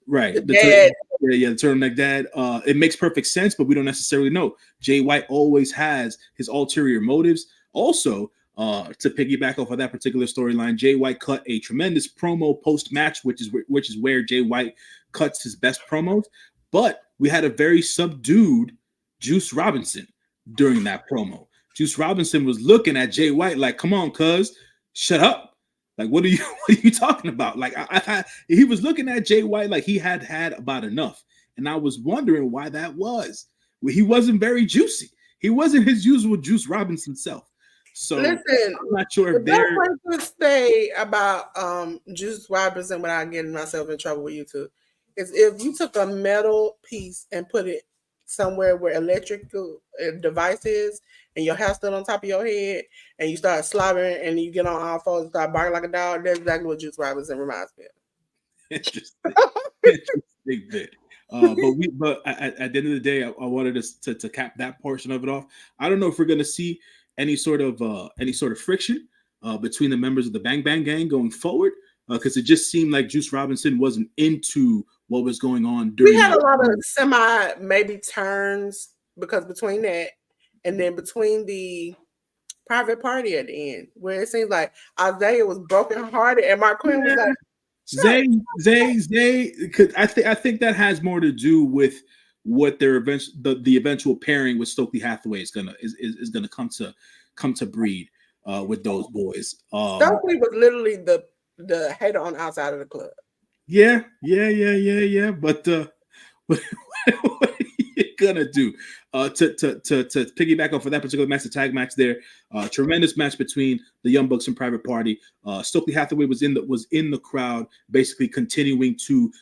right?
The dad.
The turtleneck dad. It makes perfect sense, but we don't necessarily know. Jay White always has his ulterior motives. Also, to piggyback off of that particular storyline, Jay White cut a tremendous promo post-match, which is where Jay White cuts his best promos. But we had a very subdued Juice Robinson during that promo. Juice Robinson was looking at Jay White like, "Come on, cuz, shut up! Like, what are you talking about?" Like, he was looking at Jay White like he had about enough, and I was wondering why that was. He wasn't very juicy. He wasn't his usual Juice Robinson self. So
listen,
I'm not sure if
the best way to say about Juice Robinson without getting myself in trouble with YouTube is if you took a metal piece and put it somewhere where electrical device is, and your hair stood on top of your head, and you start slobbering, and you get on all fours and start barking like a dog. That's exactly what Juice Robinson reminds me of.
Interesting bit. But at the end of the day, I wanted us to cap that portion of it off. I don't know if we're going to see any sort of friction between the members of the Bang Bang Gang going forward, because it just seemed like Juice Robinson wasn't into what was going on during.
We had a lot of maybe turns because between that and then between the Private Party at the end, where it seems like Isaiah was broken hearted and Mark Quinn was like,
Zay. I think that has more to do with what their the eventual pairing with Stokely Hathaway is gonna come to breed with those boys.
Stokely was literally the hater on the outside of the club.
Yeah. But what are you gonna do? To piggyback off of that particular match, the tag match there, tremendous match between the Young Bucks and Private Party. Stokely Hathaway was in the crowd, basically continuing to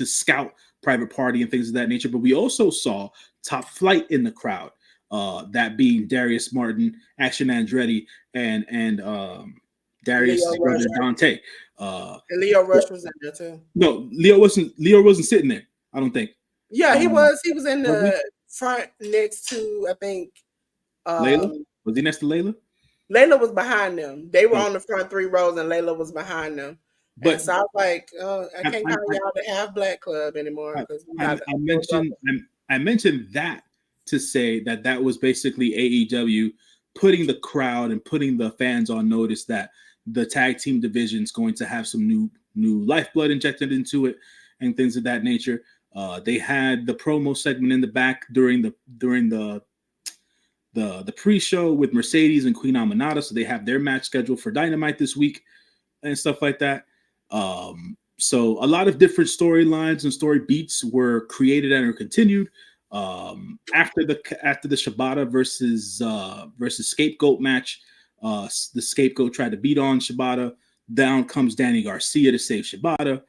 scout Private Party and things of that nature. But we also saw Top Flight in the crowd, that being Darius Martin, Action Andretti, and Darius' brother Dante.
And Leo Rush was in there too.
No, Leo wasn't sitting there, I don't think.
Yeah, he was. He was in the front next to, I think.
Layla? Was he next to Layla?
Layla was behind them. They were on the front 3 rows, and Layla was behind them. But and so I was like, I can't call y'all the Half Black Club anymore.
I mentioned that to say that was basically AEW putting the crowd and putting the fans on notice that the tag team division is going to have some new lifeblood injected into it and things of that nature. They had the promo segment in the back during the pre-show with Mercedes and Queen Aminata, so they have their match scheduled for Dynamite this week and stuff like that. So a lot of different storylines and story beats were created and are continued. After the Shibata versus Scapegoat match, the Scapegoat tried to beat on Shibata. Down comes Danny Garcia to save Shibata.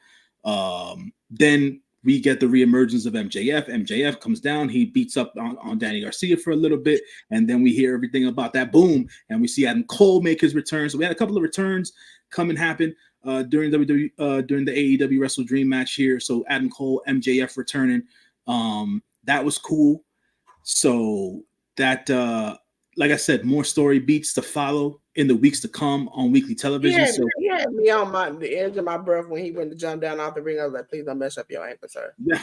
Then we get the reemergence of MJF. MJF comes down. He beats up on Danny Garcia for a little bit. And then we hear everything about that boom. And we see Adam Cole make his return. So we had a couple of returns come and happen during during the AEW Wrestle Dream match here. So Adam Cole, MJF returning. That was cool. So that, like I said, more story beats to follow in the weeks to come on weekly television.
He had me on the edge of my breath when he went to jump down off the ring. I was like, please don't mess up your ankle, sir.
Yeah.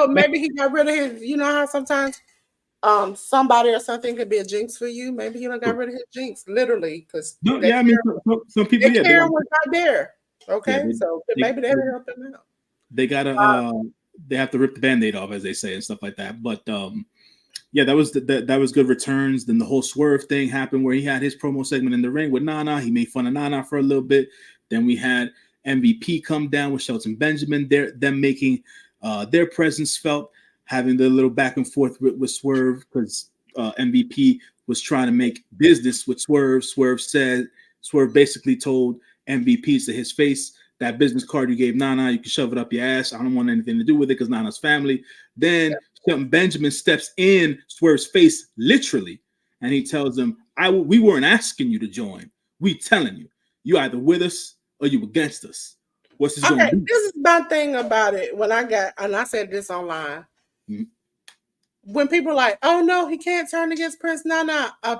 Maybe he got rid of his, how sometimes somebody or something could be a jinx for you. Maybe he got rid of his jinx, literally, because
some people,
Karen was not there. Okay, so maybe that helped them out.
They gotta they have to rip the Band-Aid off, as they say, and stuff like that. But that was good returns. Then the whole Swerve thing happened where he had his promo segment in the ring with Nana. He made fun of Nana for a little bit. Then we had MVP come down with Shelton Benjamin. Them making their presence felt, having the little back and forth with Swerve, because MVP was trying to make business with Swerve. Swerve basically told MVP to his face, that business card you gave Nana, you can shove it up your ass. I don't want anything to do with it because Nana's family. Then Shelton Benjamin steps in Swerve's face, literally, and he tells him, we weren't asking you to join. We telling you. You either with us or you against us. What's this going to do?
This is my thing about it. I said this online. Mm-hmm. When people are like, oh no, he can't turn against Prince Nana, a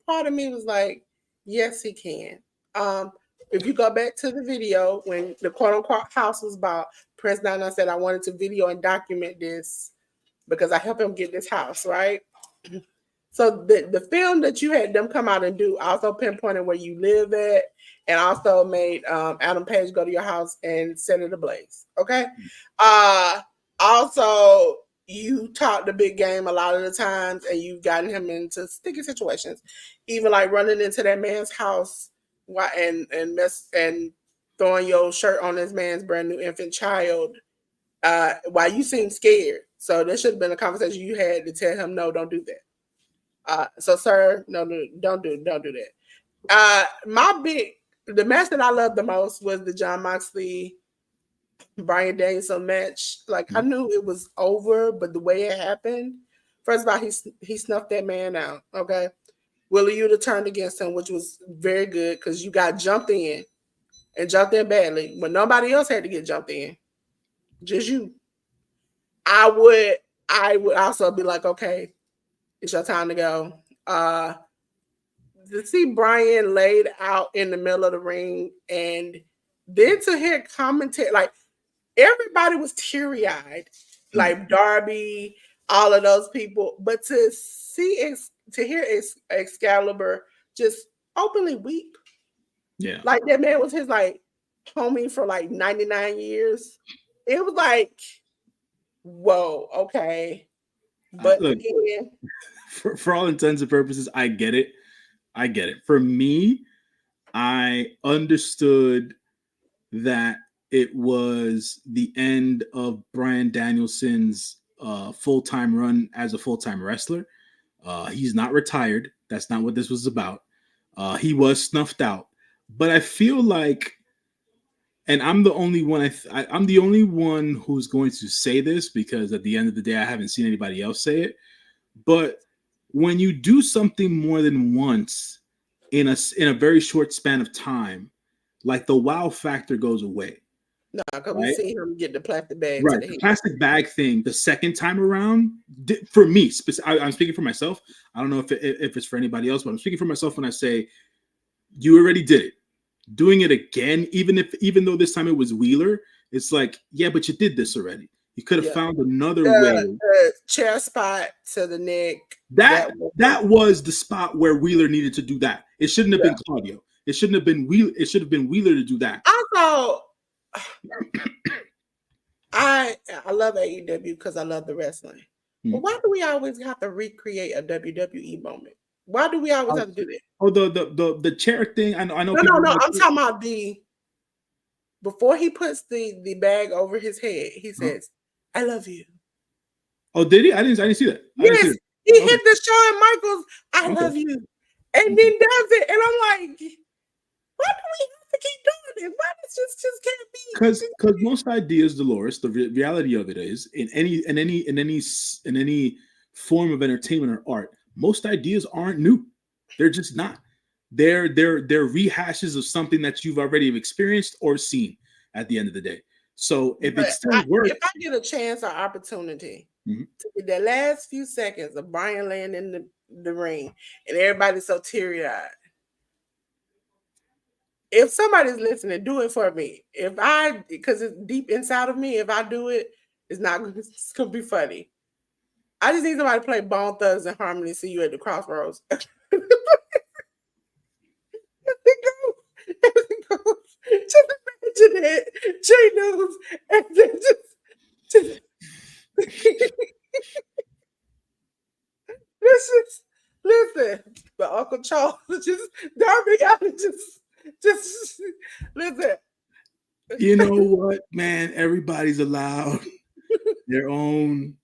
part of me was like, yes, he can. If you go back to the video when the quote-unquote house was bought, Prince Nana said, I wanted to video and document this because I helped him get this house, right? So the film that you had them come out and do also pinpointed where you live at, and also made Adam Page go to your house and set it ablaze, okay? Also, you talk the big game a lot of the times, and you've gotten him into sticky situations, even like running into that man's house and throwing your shirt on this man's brand new infant child while you seem scared. So there should have been a conversation you had to tell him, no, don't do that. So sir, no, don't do that. The match that I loved the most was the Jon Moxley Bryan Danielson match. Like, I knew it was over, but the way it happened, first of all, he snuffed that man out. Okay. Willie Yuta turned against him, which was very good because you got jumped in badly when nobody else had to get jumped in, just you. I would also be like, okay, it's your time to go. To see Bryan laid out in the middle of the ring, and then to hear commentary, like everybody was teary-eyed, like Darby, all of those people, but to hear Excalibur just openly weep.
Yeah.
Like that man was his like homie for like 99 years. It was like, whoa, okay. But
look, again, for all intents and purposes, I get it. For me, I understood that it was the end of Bryan Danielson's full-time run as a full-time wrestler. He's not retired. That's not what this was about. He was snuffed out. But I feel like, and I'm the only one, I'm the only one who's going to say this, because at the end of the day, I haven't seen anybody else say it. But when you do something more than once in a very short span of time, like the wow factor goes away.
No, because we see him get the plastic bag.
Right, the plastic bag thing. The second time around, for me, I'm speaking for myself. I don't know if it's for anybody else, but I'm speaking for myself when I say you already did it. Doing it again, even though this time it was Wheeler, it's like, yeah, but you did this already. You could have found another way.
Chair spot to the neck.
That was the spot where Wheeler needed to do that. It shouldn't have been Claudio. It shouldn't have been Wheeler. It should have been Wheeler to do that.
Also, I love AEW because I love the wrestling. But why do we always have to recreate a WWE moment? Why do we always have to do that?
Oh, the chair thing. I know.
No. I'm talking about before he puts the bag over his head, he says, "I love you."
Oh, did he? I didn't see that. I didn't see
Yes,
that.
he
Okay.
hit the Shawn Michaels, I
Okay.
love you. And
Okay.
then does it. And I'm like, why do we have to keep doing it? Why this just can't
Because most ideas, Dolores, the reality of it is in any form of entertainment or art, most ideas aren't new. They're just not. They're rehashes of something that you've already experienced or seen at the end of the day. So if it
But
still
if I
works,
get a chance or opportunity
mhm.
to get the last few seconds of Brian laying in the ring and everybody's so teary eyed, if somebody's listening, do it for me. Because it's deep inside of me, if I do it, it's gonna be funny. I just need somebody to play Bone Thugs and Harmony. See you at the crossroads. Just imagine it, J News, and then just listen. But Uncle Charles just Darby Allin just listen.
You know what, man? Everybody's allowed their own.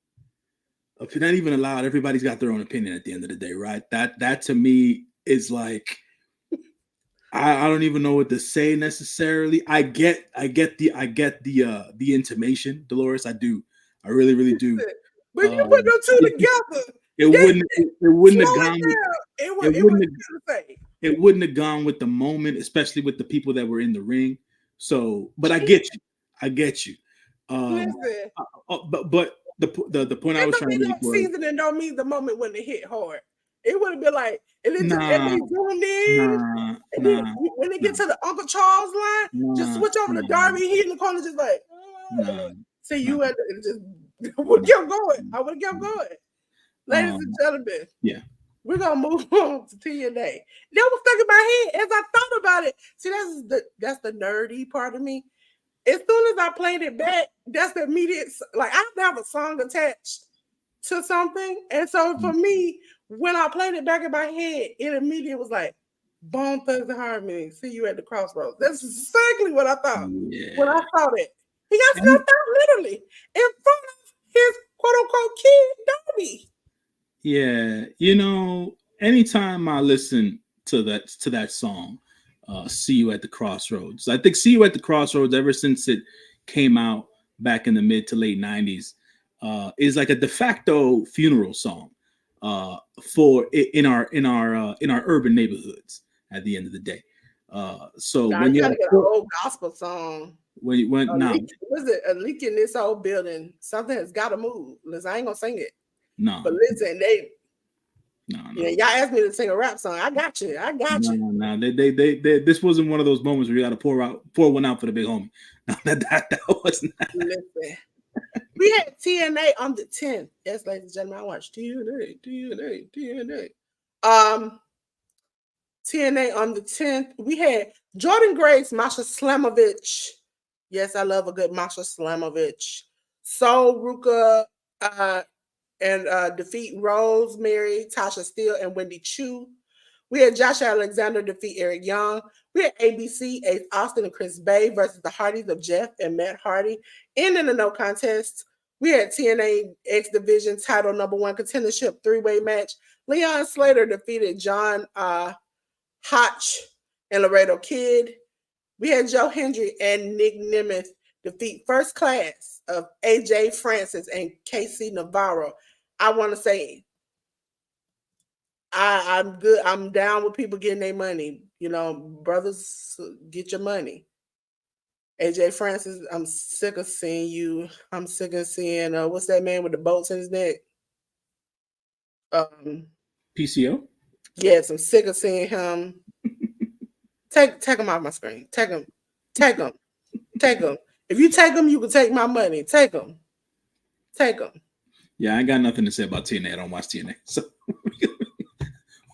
If you're not even allowed, everybody's got their own opinion at the end of the day, right? That to me is like I don't even know what to say necessarily. I get the intimation, Dolores. I do. I really, really do.
When you put them two
It,
together,
it
they
wouldn't it wouldn't have
slow it
gone with
down.
it
It was
wouldn't have,
the same.
it wouldn't have gone with the moment, especially with the people that were in the ring. So, but I get you. I get you. Um,
Listen,
but the point I
it
was
don't
trying to
mean
make
that
was
season and don't mean the moment when it hit hard. It would have been like, and it just
nah,
everybody zoomed in,
nah,
and then
nah,
when they get
nah,
to the Uncle Charles line, just
nah,
switch over to
nah,
Darby. He in the corner, just like, and
nah,
then see
nah,
you at and just would have kept going. I would have kept
nah.
going. Ladies and
Um,
gentlemen,
yeah.
we're gonna move on to TNA. That was stuck in my head as I thought about it. See, that's the nerdy part of me. As soon as I played it back, that's the immediate, like I have to have a song attached to something. And so for me, when I played it back in my head, it immediately was like Bone Thugs and Harmony, see you at the crossroads. That's exactly what I thought when I
Yeah.
saw that. He got
And
snuffed out literally in front of his quote unquote kid, Darby.
yeah, anytime I listen to that song, "See You at the Crossroads," I think "See You at the Crossroads" ever since it came out back in the mid to late '90s, is like a de facto funeral song for in our urban neighborhoods. At the end of the day, so
Now
when
you
you
gotta
have
get an old gospel song.
when you went
A
now
leak, was it a leak in this old building? Something has gotta move. Listen, I ain't gonna sing it. But
no
listen,
no no
y'all asked me to sing a rap song. I got you. I got
no
you.
no no they this wasn't one of those moments where you got to pour one out for the big homie. No, that wasn't.
Listen. We had TNA on the 10th. Yes, ladies and gentlemen, I watched TNA. TNA on the 10th. We had Jordan Grace, Masha Slamovich. Yes, I love a good Masha Slamovich. Soul Ruka and defeat Rosemary, Tasha Steele, and Wendy Chu. We had Josh Alexander defeat Eric Young. We had ABC, Ace Austin, and Chris Bay versus the Hardys of Jeff and Matt Hardy. In the no contest, we had TNA X Division title #1 contendership three-way match. Leon Slater defeated John Hotch and Laredo Kid. We had Joe Hendry and Nick Nemeth defeat First Class of AJ Francis and KC Navarro. I want to say I'm good. I'm down with people getting their money. Brothers, get your money. AJ Francis, I'm sick of seeing you. I'm sick of seeing what's that man with the bolts in his neck? Um,
PCO.
yes, I'm sick of seeing him. Take him off my screen. Take him. Take him. Take him. If you take him, you can take my money. Take him. Take him.
Yeah, I ain't got nothing to say about TNA. I don't watch TNA, so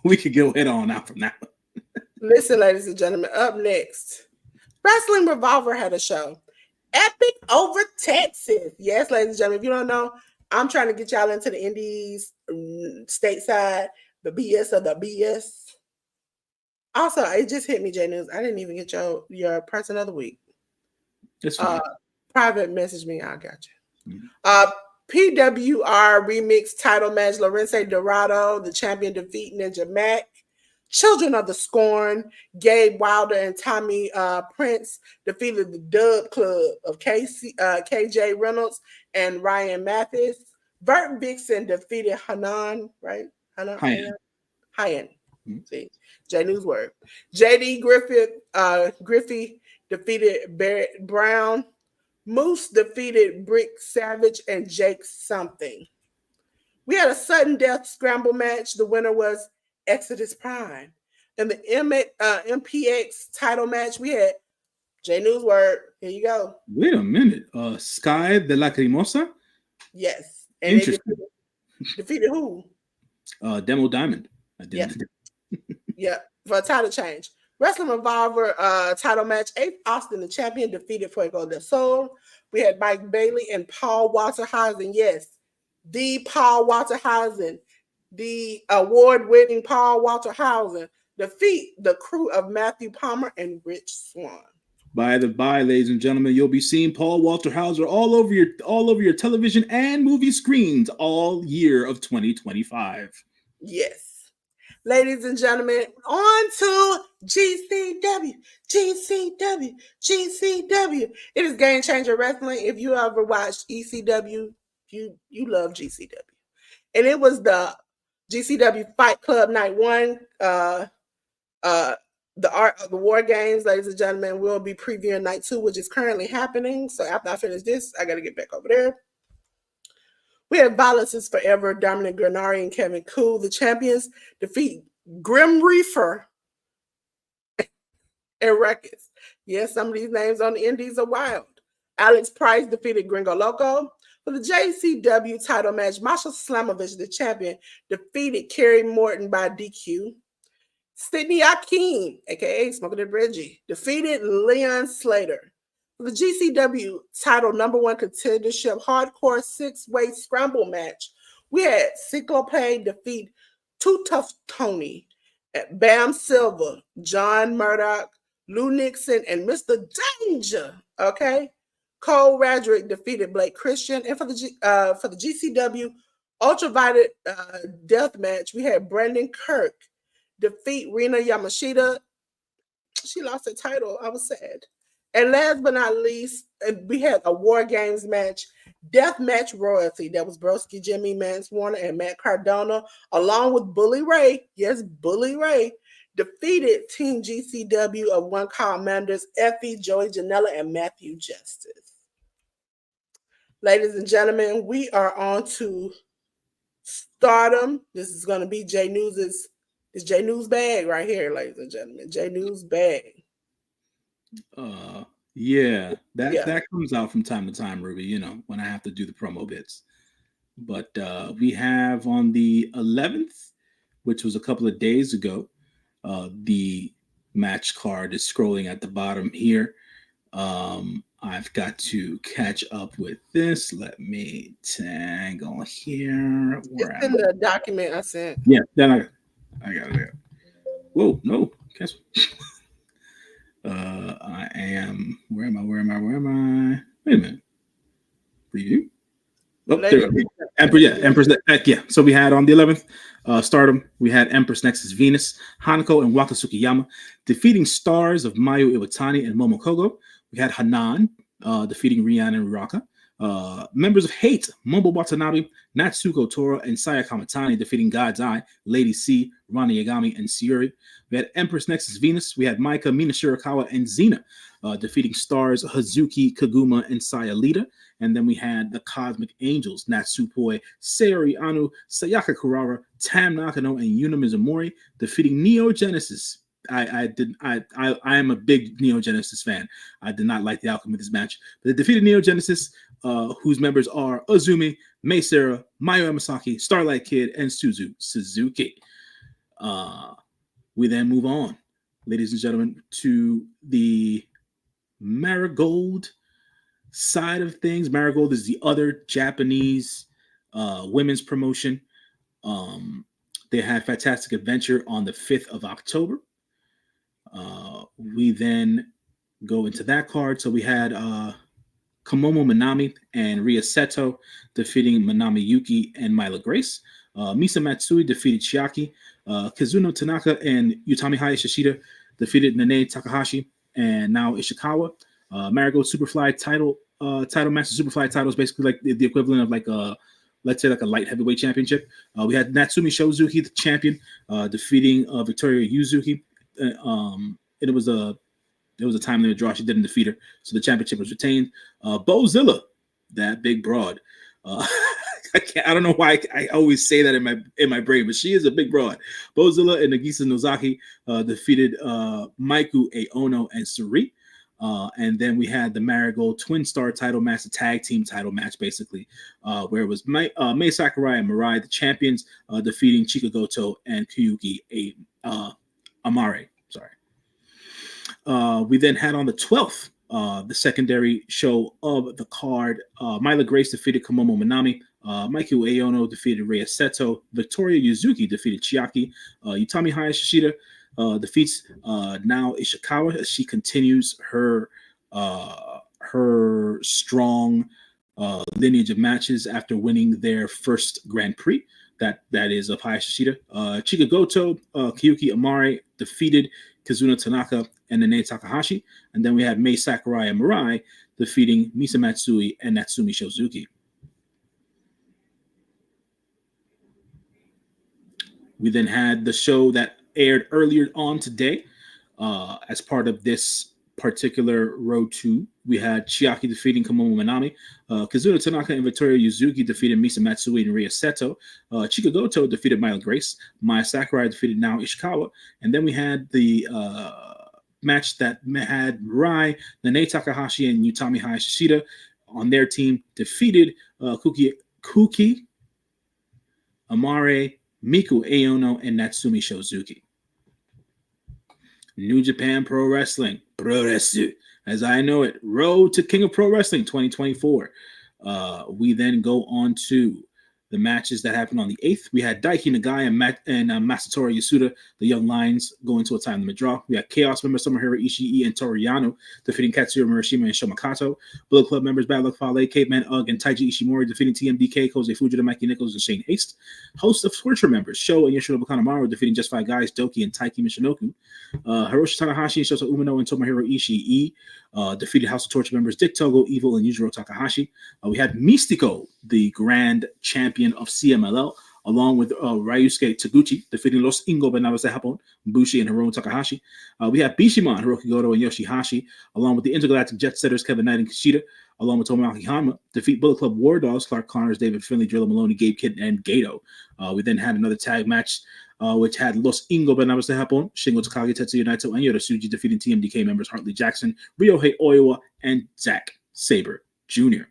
we could go head on out from now.
Listen, ladies and gentlemen, up next, Wrestling Revolver had a show. Epic over Texas. Yes, ladies and gentlemen, if you don't know, I'm trying to get y'all into the indies, stateside, the BS of the BS. Also, it just hit me, J News. I didn't even get your person of the week.
It's fine.
Private message me. I got you.
Mhm.
PWR remix title match, Lorenzo Dorado, the champion, defeat Ninja Mac. Children of the Scorn, Gabe Wilder and Tommy Prince defeated the Dub Club of KJ Reynolds and Ryan Mathis. Burt Vixen defeated Hanan, right? Hanan,
Hi.
Hyan. See, J News word. JD Griffey defeated Barrett Brown. Moose defeated Brick Savage and Jake something. We had a sudden death scramble match. The winner was Exodus Prime. In the MPX title match, we had J News word. Here you go.
Wait a minute. Sky de la Crimosa?
Yes. And they defeated who?
Demo Diamond.
Yeah. Yeah. For a title change. Wrestling Revolver title match. Ace Austin, the champion, defeated Fuego del Sol. We had Mike Bailey and Paul Walterhausen. Yes. The Paul Walterhausen, the award-winning Paul Walterhausen, defeat the crew of Matthew Palmer and Rich Swann.
By the by, ladies and gentlemen, you'll be seeing Paul Walter Hauser all over your television and movie screens all year of 2025.
Yes. Ladies and gentlemen, on to GCW. It is Game Changer Wrestling. If you ever watched ECW, you love GCW. And it was the GCW Fight Club Night 1, the Art of the War Games, ladies and gentlemen. We'll be previewing Night 2, which is currently happening. So after I finish this, I got to get back over there. We have Violence is Forever, Dominic Granari and Kevin Cool, the champions, defeat Grim Reaper and Records. Yes, some of these names on the indies are wild. Alex Price defeated Gringo Loco. For the JCW title match, Masha Slamovich, the champion, defeated Kerry Morton by DQ. Sydney Akeem, aka Smoking the Reggie, defeated Leon Slater. For the GCW title #1 contendership hardcore 6-way scramble match, we had Cyclope defeat Too Tough Tony, Bam Silver, John Murdoch, Lou Nixon, and Mr. Danger. Okay. Cole Radrick defeated Blake Christian. And for the GCW Ultraviolet death match, we had Brandon Kirk defeat Rina Yamashita. She lost her title. I was sad. And last but not least, we had a War Games match, Death Match Royalty. That was Broski, Jimmy, Mance Warner, and Matt Cardona, along with Bully Ray. Yes, Bully Ray defeated Team GCW of One Call Manders, Effie, Joey Janela, and Matthew Justice. Ladies and gentlemen, we are on to Stardom. This is going to be J News's. It's J News bag right here, ladies and gentlemen. J News bag.
That comes out from time to time, Ruby, you know, when I have to do the promo bits. But we have on the 11th, which was a couple of days ago, the match card is scrolling at the bottom here. I've got to catch up with this. Let me tag on here.
It's in the document I sent.
Yeah, then I got it. Whoa, no, guess I am. Where am I? Wait a minute. Preview. Oh, there we go. Empress. Yeah. So we had on the 11th, Stardom. We had Empress Nexus Venus, Hanako, and Waka Tsukiyama defeating stars of Mayu Iwatani and Momokogo. We had Hanan defeating Rihanna and Raka. Members of Hate, Mombo Watanabe, Natsuko Tora, and Saya Kamatani defeating God's Eye, Lady C, Rani Yagami, and Sayuri. We had Empress Nexus Venus. We had Maika, Mina Shirakawa, and Xena defeating stars Hazuki, Kaguma, and Saya Lita. And then we had the Cosmic Angels, Natsupoi, Sayori Anu, Sayaka Kurara, Tam Nakano, and Yuna Mizumori defeating Neo Genesis. I am a big Neo Genesis fan. I did not like the outcome of this match, but they defeated Neo Genesis, whose members are Azumi, Mei Sara, Mayu Emasaki, Starlight Kid, and Suzuki. We then move on, ladies and gentlemen, to the Marigold side of things. Marigold is the other Japanese women's promotion. They had Fantastic Adventure on the 5th of October. We then go into that card. So we had Komomo Minami and Rhea Seto, defeating Manami Yuki and Mila Grace. Misa Matsui defeated Chiaki. Kazuno Tanaka and Utami Hayashishita defeated Nene Takahashi and now Ishikawa. Marigold Superfly title match. The Superfly title is basically like the equivalent of like a, let's say, like a light heavyweight championship. We had Natsumi Shozuki, the champion, defeating Victoria Yuzuki. And it was a time limit draw. She didn't defeat her, so the championship was retained. Bozilla, that big broad. I don't know why I always say that in my brain, but she is a big broad. Bozilla and Nagisa Nozaki defeated Maiku Aono and Suri. And then we had the Marigold Twin Star title match, the tag team title match, basically, where it was Mei Sakurai and Mirai, the champions, defeating Chika Goto and Kyuki Amare. Sorry. We then had on the 12th, the secondary show of the card. Mila Grace defeated Komomo Minami. Maiku Aono defeated Rhea Seto. Victoria Yuzuki defeated Chiaki. Utami Hayashishita defeats now Ishikawa as she continues her strong lineage of matches after winning their first Grand Prix. That is of Hayashishita. Chika Goto, Kyuki Amare defeated Kazuna Tanaka and Nene Takahashi. And then we had Mei Sakurai and Mirai defeating Misa Matsui and Natsumi Shozuki. We then had the show that aired earlier on today as part of this particular Road 2. We had Chiaki defeating Komomo Minami. Kazuna Tanaka and Victoria Yuzuki defeated Misa Matsui and Rhea Seto. Chika Goto defeated Mila Grace. Maya Sakurai defeated Nao Ishikawa. And then we had the match that had Mirai, Nene Takahashi, and Utami Hayashishita on their team defeated Kuki Amare, Miku Aono, and Natsumi Shozuki. New Japan Pro Wrestling, as I know it, Road to King of Pro Wrestling 2024. We then go on to the matches that happened on the 8th. We had Daiki Nagai and Masatori Yasuda, the Young Lions, going to a time limit draw. We had Chaos members Tomohiro Ishii and Toru Yano defeating Katsuya Murashima and Shomakato. Bullet Club members Bad Luck Fale, Caveman Ugg, and Taiji Ishimori defeating TMDK, Kosei Fujita, Mikey Nichols, and Shane Haste. Host of Torture members Sho and Yoshinobu Kanemaru defeating Just Five Guys, Doki, and Taiki Michinoku. Hiroshi Tanahashi, Shota Umino, and Tomohiro Ishii defeated House of Torture members Dick Togo, Evil, and Yujiro Takahashi. We had Mystico, the grand champion of CMLL, along with Ryusuke Taguchi, defeating Los Ingo Benavase Japón, Bushi, and Hiromu Takahashi. We had Bishiman, Hiroki Goto, and Yoshihashi, along with the Intergalactic Jet Setters Kevin Knight and Kushida, along with Tomoaki Hanma, defeat Bullet Club War Dogs, Clark Connors, David Finley, Drilla Maloney, Gabe Kidd, and Gato. We then had another tag match, which had Los Ingo Benavase Japón, Shingo Takagi, Tetsuya Naito, and Yota Tsuji defeating TMDK members Hartley Jackson, Ryohei Oiwa, and Zack Sabre Jr.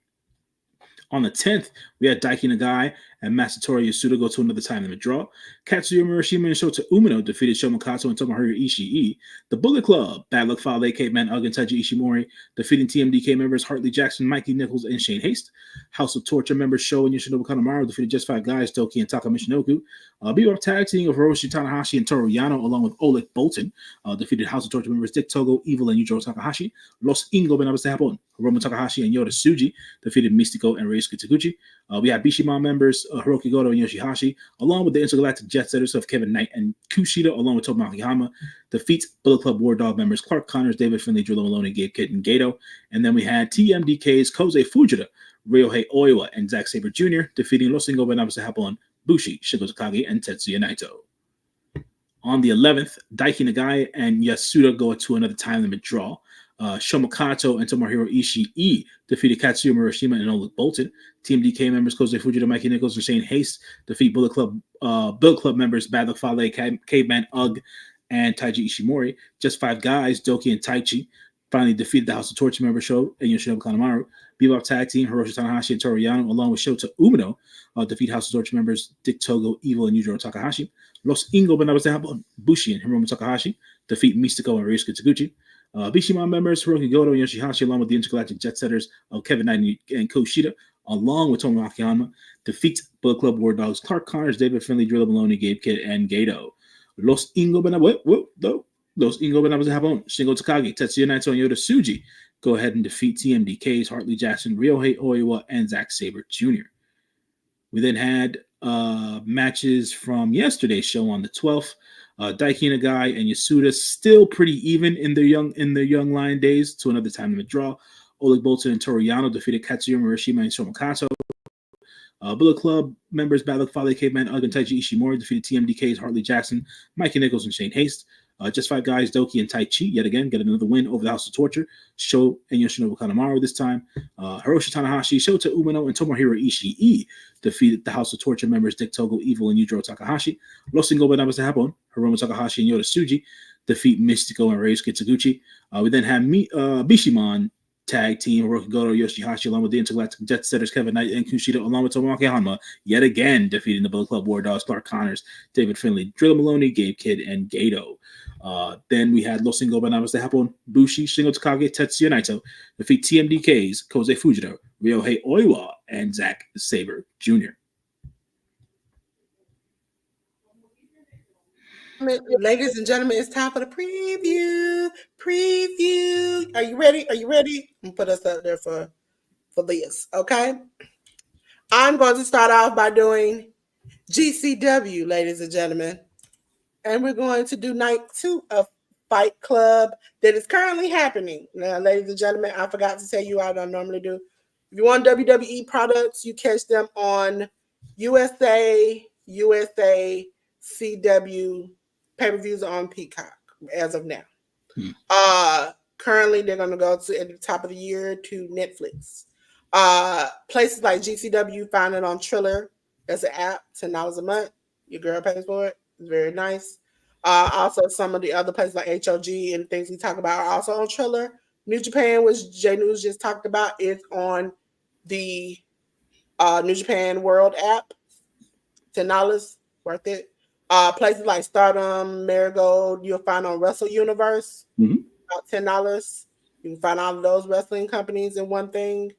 On the 10th, we had Daiki Nagai and Masatori Yasuda go to another time limit draw. Katsuya Murashima and Shota Umino defeated Shomakato and Tomohiro Ishii. The Bullet Club, Bad Luck Fale, Caveman Ugg, and Taiji Ishimori defeating TMDK members Hartley Jackson, Mikey Nichols, and Shane Haste. House of Torture members Sho and Yoshinobu Kanemaru defeated Just Five Guys, Doki, and Taka Michinoku. Bebop tag team of Hiroshi Tanahashi and Toru Yano, along with Oleg Bolton, defeated House of Torture members Dick Togo, Evil, and Yujiro Takahashi. Los Ingo Benavase Japón, Hiromu Takahashi and Yota Tsuji defeated Mystico and Ryusuke Taguchi. We had Bishiman members Hiroki Goto and Yoshihashi, along with the Intergalactic Jet Setters of Kevin Knight and Kushida, along with Tomoaki Hanma, defeats Bullet Club War Dog members Clark Connors, David Finley, Drilla Maloney, Gabe Kidd, and Gato. And then we had TMDK's Kosei Fujita, Ryohei Oiwa, and Zack Sabre Jr. defeating Los Ingo Benavase Japón, Bushi, Shingo Takagi, and Tetsuya Naito. On the 11th, Daiki Nagai and Yasuda go to another time limit draw. Shomakato and Tomohiro Ishii defeated Katsuya Murashima and Oleg Bolton. Team DK members Kosei Fujita, Mikey Nichols, and Shane Haste defeat Bullet Club members Bad Luck Fale, Caveman Ugg, and Taiji Ishimori. Just Five Guys, Doki and Taichi, finally defeated the House of Torture member Sho and Yoshinobu Kanemaru. Bebop tag team Hiroshi Tanahashi and Toru Yano, along with Shota Umino, defeat House of Torture members Dick Togo, Evil, and Yujiro Takahashi. Los Ingo Benavase Japón, Bushi, and Hiromu Takahashi defeat Mystico and Ryusuke Taguchi. Bishiman members Hiroki Goto and Yoshihashi, along with the Intergalactic Jet Setters of Kevin Knight and Kushida, along with Tomoaki Hanma, defeat Bullet Club War Dogs Clark Connors, David Finley, Drilla Maloney, Gabe Kidd, and Gato. Los Ingo Benavase Japón, Shingo Takagi, Tetsuya Naito, and Yota Tsuji go ahead and defeat TMDK's Hartley Jackson, Ryohei Oiwa, and Zack Sabre Jr. We then had matches from yesterday's show on the 12th. Daiki Nagai and Yasuda still pretty even in their young lion days to another time limit draw. Oleg Bolton and Toru Yano defeated Katsuyama Hiroshima and Shoma Kato. Bullet Club members battled Father Caveman, Ugg, and Taiji Ishimori defeated TMDK's Hartley Jackson, Mikey Nichols, and Shane Haste. Just Five Guys, Doki, and Tai Chi yet again get another win over the House of Torture. Sho and Yoshinobu Kanemaru this time. Hiroshi Tanahashi, Shota Umino, and Tomohiro Ishii defeated the House of Torture members Dick Togo, Evil, and Yujiro Takahashi. Los Ingobernables de Japón, Hiromu Takahashi and Yoda Tsuji defeat Mystico and Ryusuke Taguchi. We then have Bishiman tag team Hiroki Goto, Yoshihashi, along with the Intergalactic Jet Setters Kevin Knight and Kushida, along with Tomoaki Hanma, yet again defeating the Bullet Club War Dogs, Clark Connors, David Finlay, Drilla Maloney, Gabe Kidd, and Gato. Then we had Los Ingobernables de Japón, Bushi, Shingo Takagi, Tetsuya Naito defeat TMDK's Kosei Fujita, Ryohei Oiwa, and Zack Sabre Jr.
Ladies and gentlemen, it's time for the preview. Are you ready? Are you ready? And put us up there for this, okay? I'm going to start off by doing GCW, ladies and gentlemen. And we're going to do night 2 of Fight Club that is currently happening. Now, ladies and gentlemen, I forgot to tell you what I normally do. If you want WWE products, you catch them on USA, CW. Pay-per-views are on Peacock as of now. Currently, they're going to go to at the top of the year to Netflix. Places like GCW, find it on Triller. That's an app, $10 a month. Your girl pays for it. It's very nice. Also, some of the other places like HOG and things we talk about are also on Triller. New Japan, which J News just talked about, is on the New Japan World app. $10, worth it. Places like Stardom, Marigold, you'll find on Wrestle Universe, about $10. You can find all of those wrestling companies in one thing.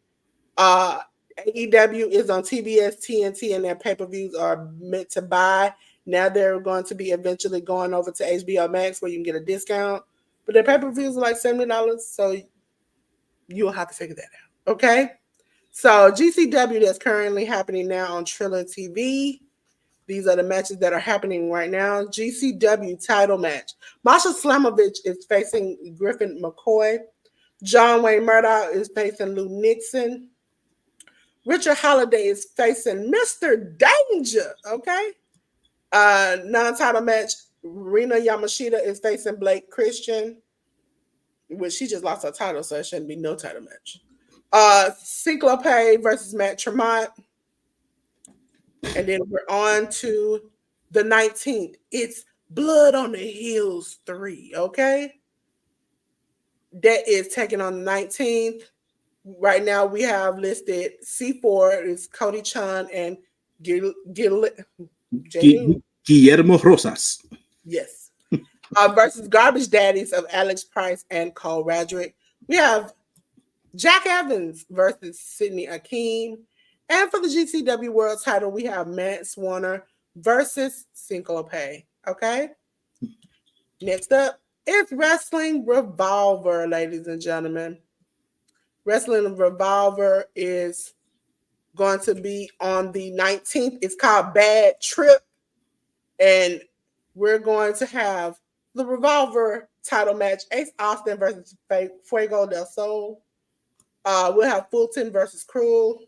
AEW is on TBS, TNT, and their pay-per-views are meant to buy. Now they're going to be eventually going over to HBO Max where you can get a discount. But their pay-per-views are like $70, so you'll have to figure that out. Okay? So GCW that's currently happening now on Triller TV. These are the matches that are happening right now. GCW title match. Masha Slamovich is facing Griffin McCoy. John Wayne Murdoch is facing Lou Nixon. Richard Holiday is facing Mr. Danger. Okay. Non-title match. Rina Yamashita is facing Blake Christian. Which she just lost her title, so it shouldn't be no title match. Cyclope versus Matt Tremont. And then we're on to the 19th. It's Blood on the Hills 3, okay? That is taken on the 19th. Right now we have listed C4 is Cody Chun and Guillermo
Rosas.
Yes. Versus Garbage Daddies of Alex Price and Cole Radrick. We have Jack Evans versus Sidney Akeem. And for the GCW World title, we have Mance Warner versus Cyclope. Okay? Next up, it's Wrestling Revolver, ladies and gentlemen. Wrestling Revolver is going to be on the 19th. It's called Bad Trip. And we're going to have the Revolver title match, Ace Austin versus Fuego del Sol. We'll have Fulton versus Cruel.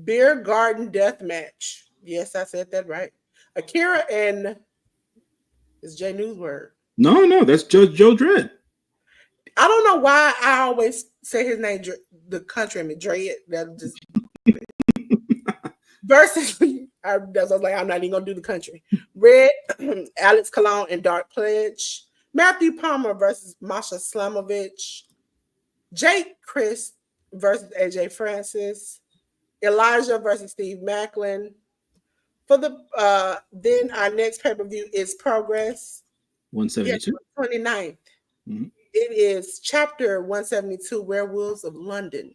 Beer Garden Death Match. Yes, I said that right. Akira and it's J News word.
No, that's Joe Dredd.
I don't know why I always say his name, the countryman, Dredd. That just versus I was like, I'm not even gonna do the country. Red, Alex Colon and Dark Pledge. Matthew Palmer versus Masha Slamovich. Jake Chris versus AJ Francis. Elijah versus Steve Macklin. For the then our next pay-per-view is Progress.
172.
29th. Mm-hmm. It is chapter 172, Werewolves of London.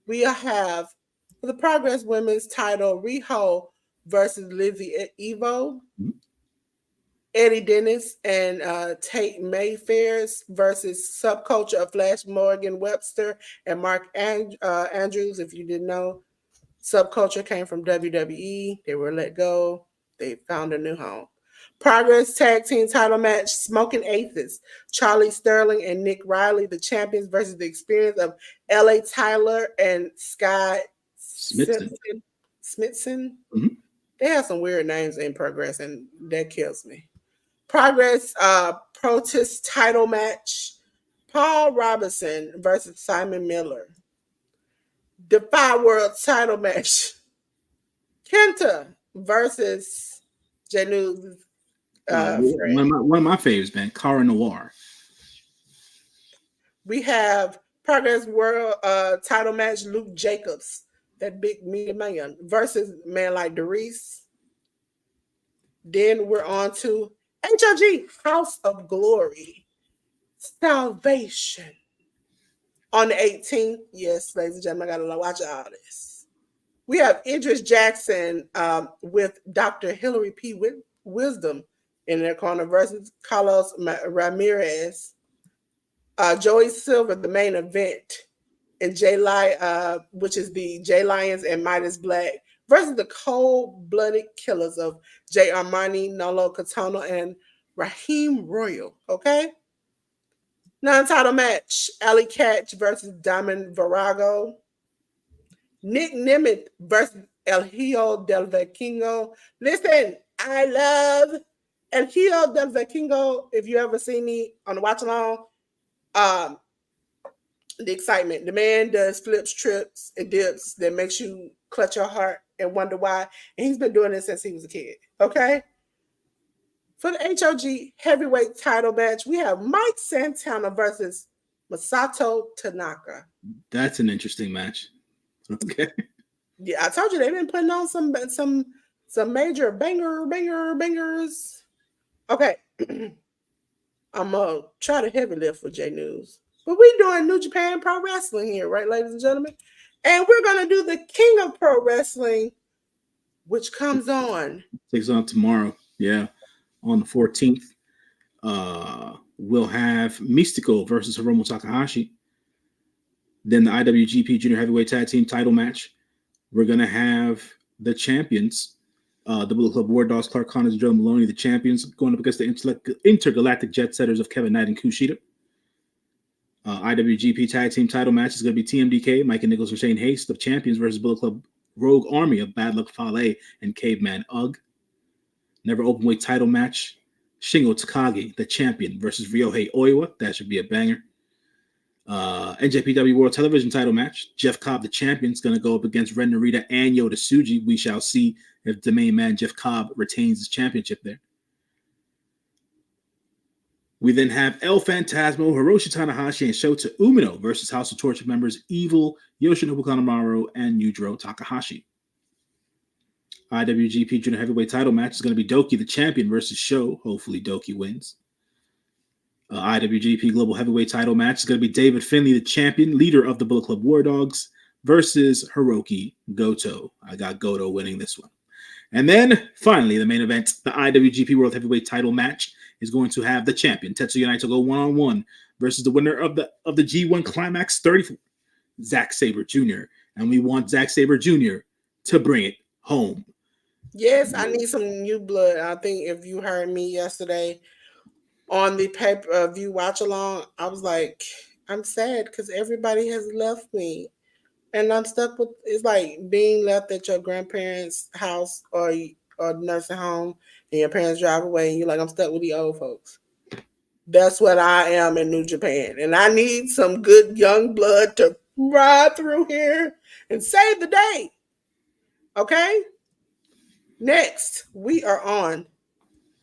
We have for the Progress Women's title, Riho versus Lizzie Evo. Mm-hmm. Eddie Dennis and Tate Mayfair's versus Subculture of Flash Morgan Webster and Andrews. If you didn't know, Subculture came from WWE. They were let go. They found a new home. Progress Tag Team Title Match: Smoking Atheists, Charlie Sterling and Nick Riley, the champions, versus the Experience of L.A. Tyler and Sky
Smithson.
Simpson. Smithson.
Mhm.
They have some weird names in Progress, and that kills me. Progress Protest Title Match: Paul Robinson versus Simon Miller. Defy World Title Match: Kenta versus Janu's
One
friend.
one of my faves, man, Cara Noir.
We have Progress World Title Match: Luke Jacobs, that big meaty man, versus man like Darius. Then we're on to HOG House of Glory Salvation on the 18th. Yes, ladies and gentlemen, I gotta watch all this. We have Idris Jackson with Dr. Hillary P. Wisdom in their corner versus Carlos Ramirez. Joey Silver, the main event, and which is the J Lions and Midas Black versus the cold-blooded killers of J Armani, Nolo Katana, and Raheem Royal. Okay. Non-title match: Ali Catch versus Diamond Virago. Nick Nemeth versus El Hijo del Vikingo. Listen, I love El Hijo del Vikingo. If you ever see me on the watch along, um, the excitement. The man does flips, trips, and dips that makes you clutch your heart and wonder why. And he's been doing this since he was a kid. Okay. For the HOG heavyweight title match, we have Mike Santana versus Masato Tanaka.
That's an interesting match. Okay.
Yeah, I told you they've been putting on some major bangers. Okay. I'm gonna try to heavy lift for J News. But we doing New Japan Pro Wrestling here, right, ladies and gentlemen? And we're gonna do the King of Pro Wrestling, which comes on.
Takes on tomorrow. Yeah. On the 14th. We'll have Mystico versus Hiromu Takahashi. Then the IWGP Junior Heavyweight Tag Team title match. We're going to have the champions, the Bullet Club War Dogs, Clark Connors and Joe Maloney, the champions, going up against the intergalactic jet setters of Kevin Knight and Kushida. IWGP Tag Team title match is going to be TMDK, Mike and Nichols and Shane Hayes, the champions versus Bullet Club Rogue Army of Bad Luck Fale and Caveman Ugg. Never Openweight title match. Shingo Takagi, the champion, versus Ryohei Oiwa. That should be a banger. NJPW World Television title match. Jeff Cobb, the champion, is going to go up against Ren Narita and Yota Tsuji. We shall see if the main man, Jeff Cobb, retains his championship there. We then have El Phantasmo, Hiroshi Tanahashi, and Shota Umino versus House of Torture members Evil, Yoshinobu Kanemaru, and Yujiro Takahashi. IWGP Junior Heavyweight title match is going to be Doki, the champion, versus Sho. Hopefully, Doki wins. IWGP Global Heavyweight title match is going to be David Finlay, the champion, leader of the Bullet Club War Dogs, versus Hiroki Goto. I got Goto winning this one. And then, finally, the main event, the IWGP World Heavyweight title match is going to have the champion, Tetsuya Naito, go one-on-one versus the winner of the G1 Climax 34, Zack Sabre Jr. And we want Zack Sabre Jr. to bring it home.
Yes, I need some new blood. I think if you heard me yesterday on the pay-per-view watch along, I was like, I'm sad because everybody has left me. And I'm stuck with, it's like being left at your grandparents' house or nursing home and your parents drive away and you're like, I'm stuck with the old folks. That's what I am in New Japan. And I need some good young blood to ride through here and save the day. Okay? Next, we are on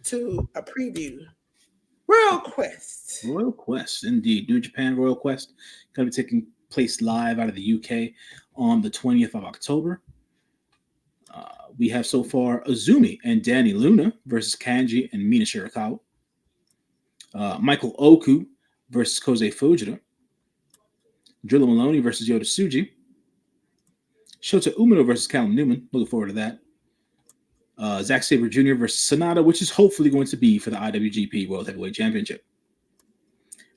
to a preview. Royal Quest.
Royal Quest, indeed. New Japan Royal Quest going to be taking place live out of the UK on the 20th of October. We have so far Azumi and Danny Luna versus Kanji and Mina Shirakawa. Michael Oku versus Kosei Fujita. Drilla Maloney versus Yota Tsuji. Shota Umino versus Callum Newman. Looking forward to that. Zack Sabre Jr. versus Sonata, which is hopefully going to be for the IWGP World Heavyweight Championship.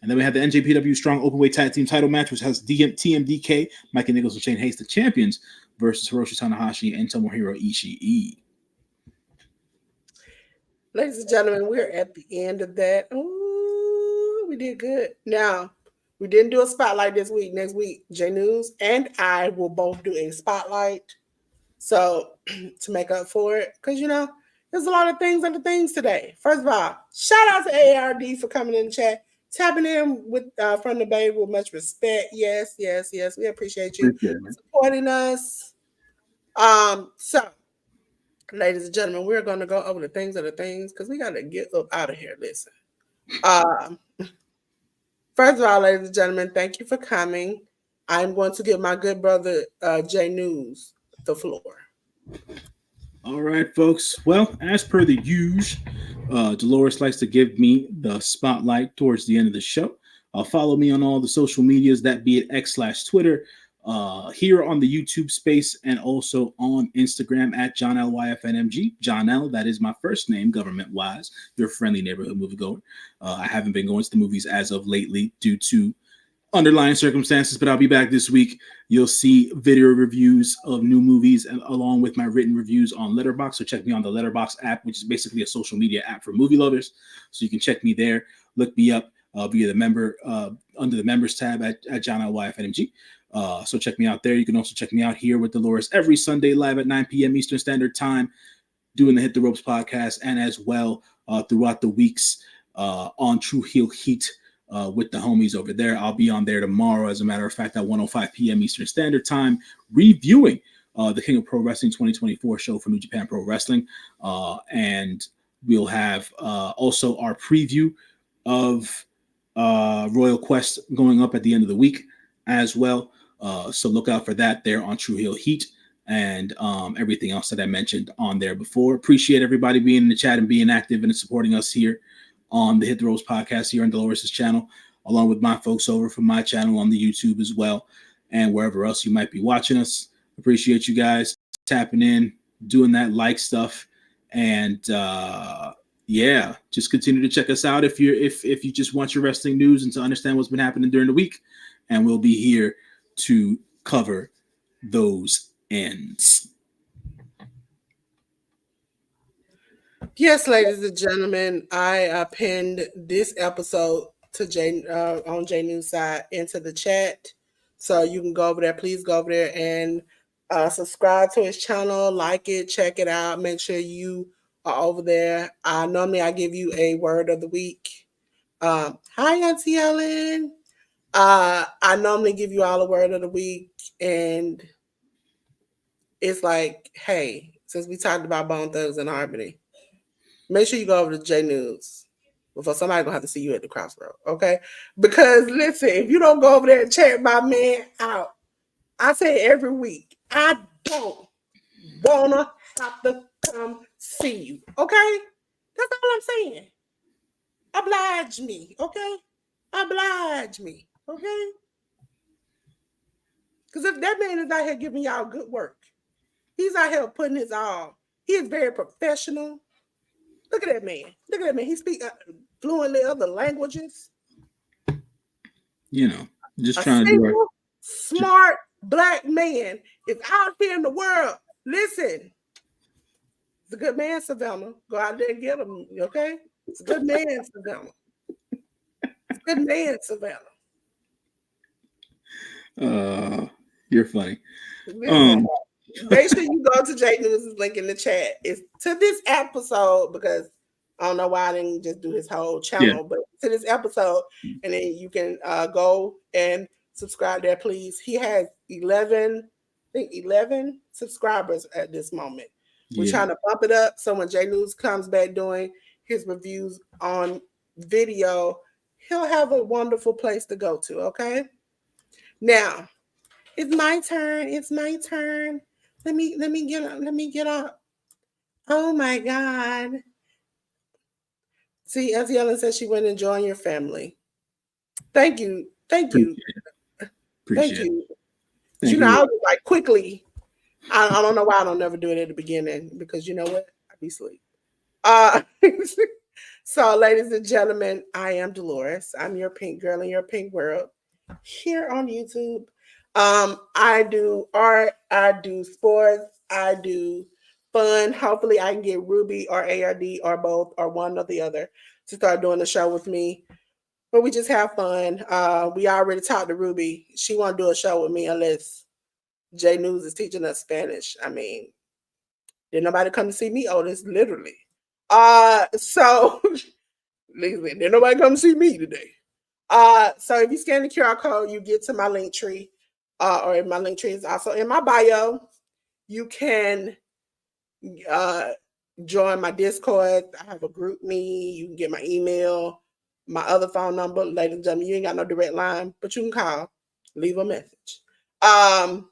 And then we have the NJPW Strong Openweight Tag Team title match, which has TMDK, Mikey Nichols and Shane Hayes, the champions, versus Hiroshi Tanahashi and Tomohiro Ishii.
Ladies and gentlemen, we're at the end of that. Ooh, we did good. Now, we didn't do a spotlight this week. Next week, J News and I will both do a spotlight. So, to make up for it, because, there's a lot of things under things today. First of all, shout out to ARD for coming in the chat, tapping in with from the baby with much respect. Yes. We appreciate you supporting us. So, ladies and gentlemen, we're going to go over the things of the things because we got to get up out of here. Listen. First of all, ladies and gentlemen, thank you for coming. I'm going to give my good brother J News the floor.
All right, folks. Well, as per the usual, Delores likes to give me the spotlight towards the end of the show. Follow me on all the social medias, that be it X/Twitter, here on the YouTube space, and also on Instagram at JohnLYFNMG. John L, that is my first name, government-wise, your friendly neighborhood moviegoer. I haven't been going to the movies as of lately due to underlying circumstances, but I'll be back this week. You'll see video reviews of new movies and along with my written reviews on Letterboxd. So check me on the Letterboxd app, which is basically a social media app for movie lovers. So you can check me there. Look me up via the member under the members tab at John LYFNMG. So check me out there. You can also check me out here with Delores every Sunday live at 9 p.m. Eastern Standard Time, doing the Hit the Ropes podcast, and as well throughout the weeks on True Heel Heat. With the homies over there. I'll be on there tomorrow, as a matter of fact, at 1:05 p.m. Eastern Standard Time, reviewing the King of Pro Wrestling 2024 show for New Japan Pro Wrestling. And we'll have also our preview of Royal Quest going up at the end of the week as well. So look out for that there on True Heel Heat and everything else that I mentioned on there before. Appreciate everybody being in the chat and being active and supporting us here on the Hit the Ropes podcast here on Delores' channel, along with my folks over from my channel on the YouTube as well, and wherever else you might be watching us. Appreciate you guys tapping in, doing that like stuff, and yeah, just continue to check us out if you just want your wrestling news and to understand what's been happening during the week, and we'll be here to cover those ends.
Yes, ladies and gentlemen, I pinned this episode to J on J News side into the chat, so you can go over there. Please go over there and subscribe to his channel, like it, check it out. Make sure you are over there. Normally I give you a word of the week. Hi, Auntie Ellen. I normally give you all a word of the week, and it's like, hey, since we talked about Bone Thugs and Harmony, make sure you go over to J News before somebody gonna have to see you at the crossroad, okay? Because listen, if you don't go over there and check my man out, I say every week, I don't wanna have to come see you, okay? That's all I'm saying. Oblige me, okay? Oblige me, okay? Because if that man is out here giving y'all good work, he's out here putting his all. He is very professional. Look at that man. Look at that man. He speaks fluently other languages.
Just trying to do our
smart black man is out here in the world. Listen, it's a good man, Savannah. Go out there and get him, okay? It's a good man, Savannah. It's a good man, Savannah.
You're funny.
Make sure you go to J News' link in the chat. It's to this episode, because I don't know why I didn't just do his whole channel, but to this episode, and then you can go and subscribe there, please. He has 11 subscribers at this moment. We're trying to bump it up, so when J News comes back doing his reviews on video, he'll have a wonderful place to go to, okay? Now, it's my turn. It's my turn. Let me get up. Oh my God. See, Auntie Ellen said she went and joined your family. Thank you. Thank you. Thank you. I was like quickly. I don't know why I don't never do it at the beginning, because you know what? I be asleep. Uh, so, ladies and gentlemen, I am Dolores. I'm your pink girl in your pink world here on YouTube. I do art, I do sports, I do fun. Hopefully, I can get Ruby or ARD or both or one or the other to start doing the show with me. But we just have fun. We already talked to Ruby. She won't do a show with me unless J News is teaching us Spanish. I mean, did nobody come to see me? Oh, this literally. So listen, did nobody come to see me today? So if you scan the QR code, you get to my link tree. Or my link tree is also in my bio. You can uh join my Discord. I have a group me. You can get my email, my other phone number. Ladies and gentlemen, you ain't got no direct line, but you can call, leave a message. Um,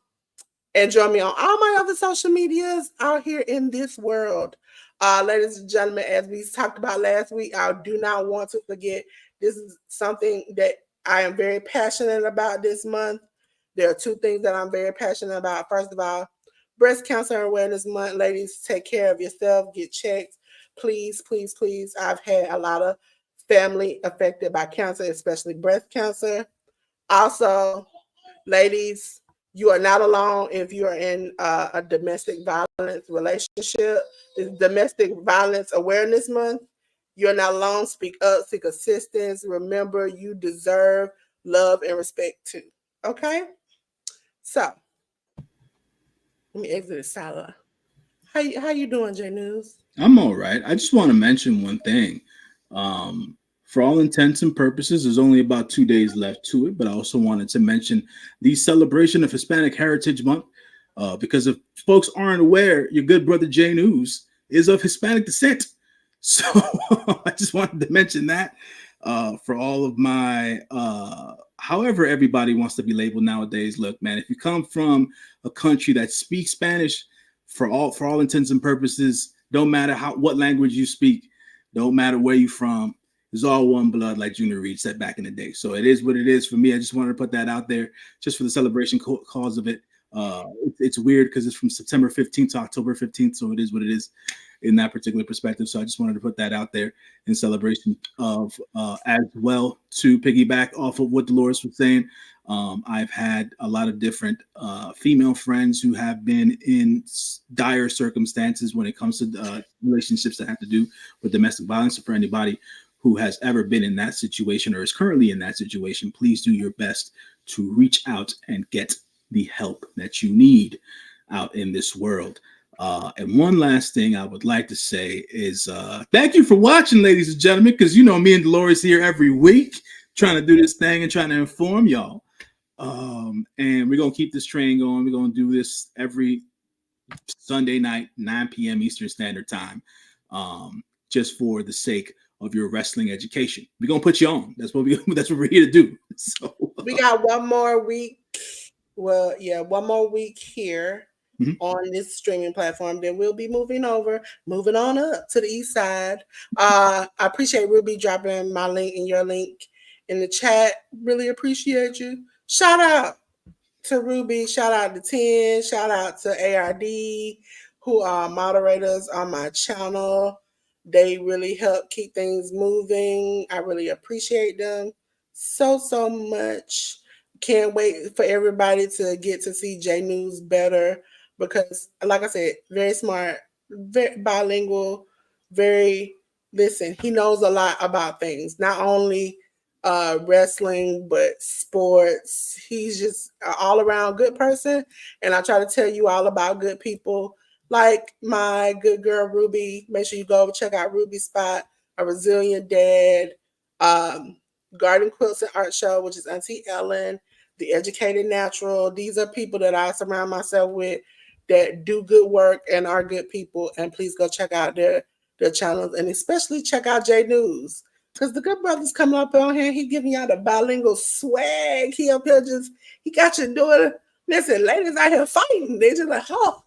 and join me on all my other social medias out here in this world. Ladies and gentlemen, as we talked about last week, I do not want to forget this is something that I am very passionate about this month. There are two things that I'm very passionate about. First of all, Breast Cancer Awareness Month. Ladies, take care of yourself, get checked. Please, please, please. I've had a lot of family affected by cancer, especially breast cancer. Also, ladies, you are not alone if you are in a domestic violence relationship. This Domestic Violence Awareness Month. You're not alone. Speak up, seek assistance. Remember, you deserve love and respect too. Okay? So, let me exit this silo. How you doing, J News?
I'm all right. I just want to mention one thing. Um, for all intents and purposes, there's only about 2 days left to it, but I also wanted to mention the celebration of Hispanic Heritage Month. Because if folks aren't aware, your good brother Jay News is of Hispanic descent. So I just wanted to mention that for all of my, however everybody wants to be labeled nowadays. Look, man, if you come from a country that speaks Spanish, for all intents and purposes, don't matter what language you speak, don't matter where you're from, it's all one blood, like Junior Reed said back in the day. So it is what it is for me. I just wanted to put that out there just for the celebration cause of it. It's weird because it's from September 15th to October 15th, so it is what it is in that particular perspective. So I just wanted to put that out there in celebration of, as well, to piggyback off of what Dolores was saying. I've had a lot of different female friends who have been in dire circumstances when it comes to relationships that have to do with domestic violence. So for anybody who has ever been in that situation or is currently in that situation, please do your best to reach out and get the help that you need out in this world. And one last thing I would like to say is thank you for watching, ladies and gentlemen, because you know me and Dolores here every week trying to do this thing and trying to inform y'all. And we're going to keep this train going. We're going to do this every Sunday night, 9 p.m. Eastern Standard Time, just for the sake of your wrestling education. We're going to put you on. That's what we're here to do. So
we got one more week. Well, yeah, one more week here on this streaming platform. Then we'll be moving on up to the east side. I appreciate Ruby dropping my link and your link in the chat. Really appreciate you. Shout out to Ruby. Shout out to 10. Shout out to ARD, who are moderators on my channel. They really help keep things moving. I really appreciate them so much. Can't wait for everybody to get to see J News better because, like I said, very smart, very bilingual, very, listen, he knows a lot about things, not only wrestling, but sports. He's just an all around good person. And I try to tell you all about good people like my good girl Ruby. Make sure you go check out Ruby Spot, A Resilient Dad, Garden Quilts and Art Show, which is Auntie Ellen, The Educated Natural. These are people that I surround myself with that do good work and are good people. And please go check out their channels and especially check out J News. Because the good brother's coming up on here, he giving y'all the bilingual swag. He up here he got you doing, listen, ladies out here fighting. They just like, oh,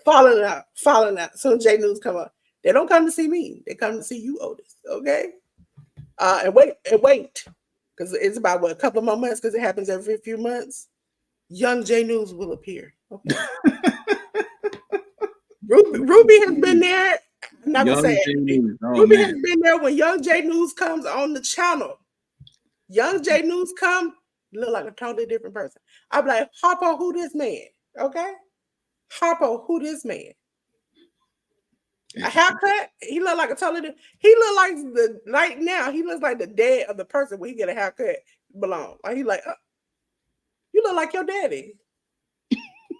falling out. So J News come up. They don't come to see me. They come to see you, Otis. Okay? And wait. Because it's about, what, a couple of more months, because it happens every few months. Young J News will appear. Okay? Ruby has been there. not gonna
Young
say
J
it.
News. Oh
Ruby has
man.
been there when Young J News comes on the channel. Young J News come, look like a totally different person. I'm like, Harpo, who this man? Okay? Harpo, who this man? A haircut? He look like a totally he look like the right now, he looks like the dad of the person when he get a haircut belong. Like he like, you look like your daddy.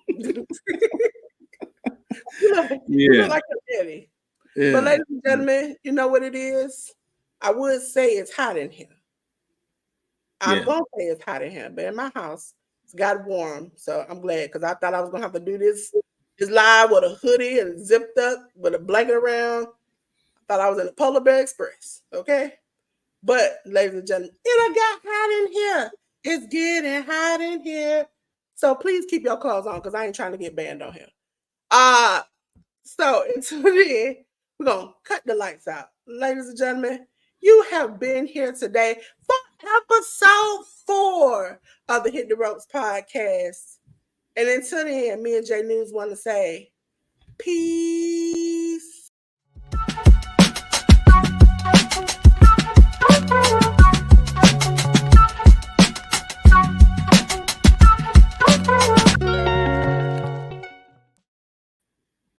you you look
Yeah.
like your daddy. But
Yeah.
ladies and gentlemen, you know what it is? I would say it's hot in here. I'm
Yeah.
gonna say it's hot in here, but in my house, it's got warm. So I'm glad because I thought I was gonna have to do this live with a hoodie and zipped up with a blanket around. I thought I was in the Polar Bear Express. Okay. But ladies and gentlemen, it got hot in here. It's getting hot in here. So please keep your clothes on because I ain't trying to get banned on here. So until then, we're gonna cut the lights out. Ladies and gentlemen, you have been here today for episode 4 of the Hit the Ropes podcast. And until then, me and Jay News want to say peace.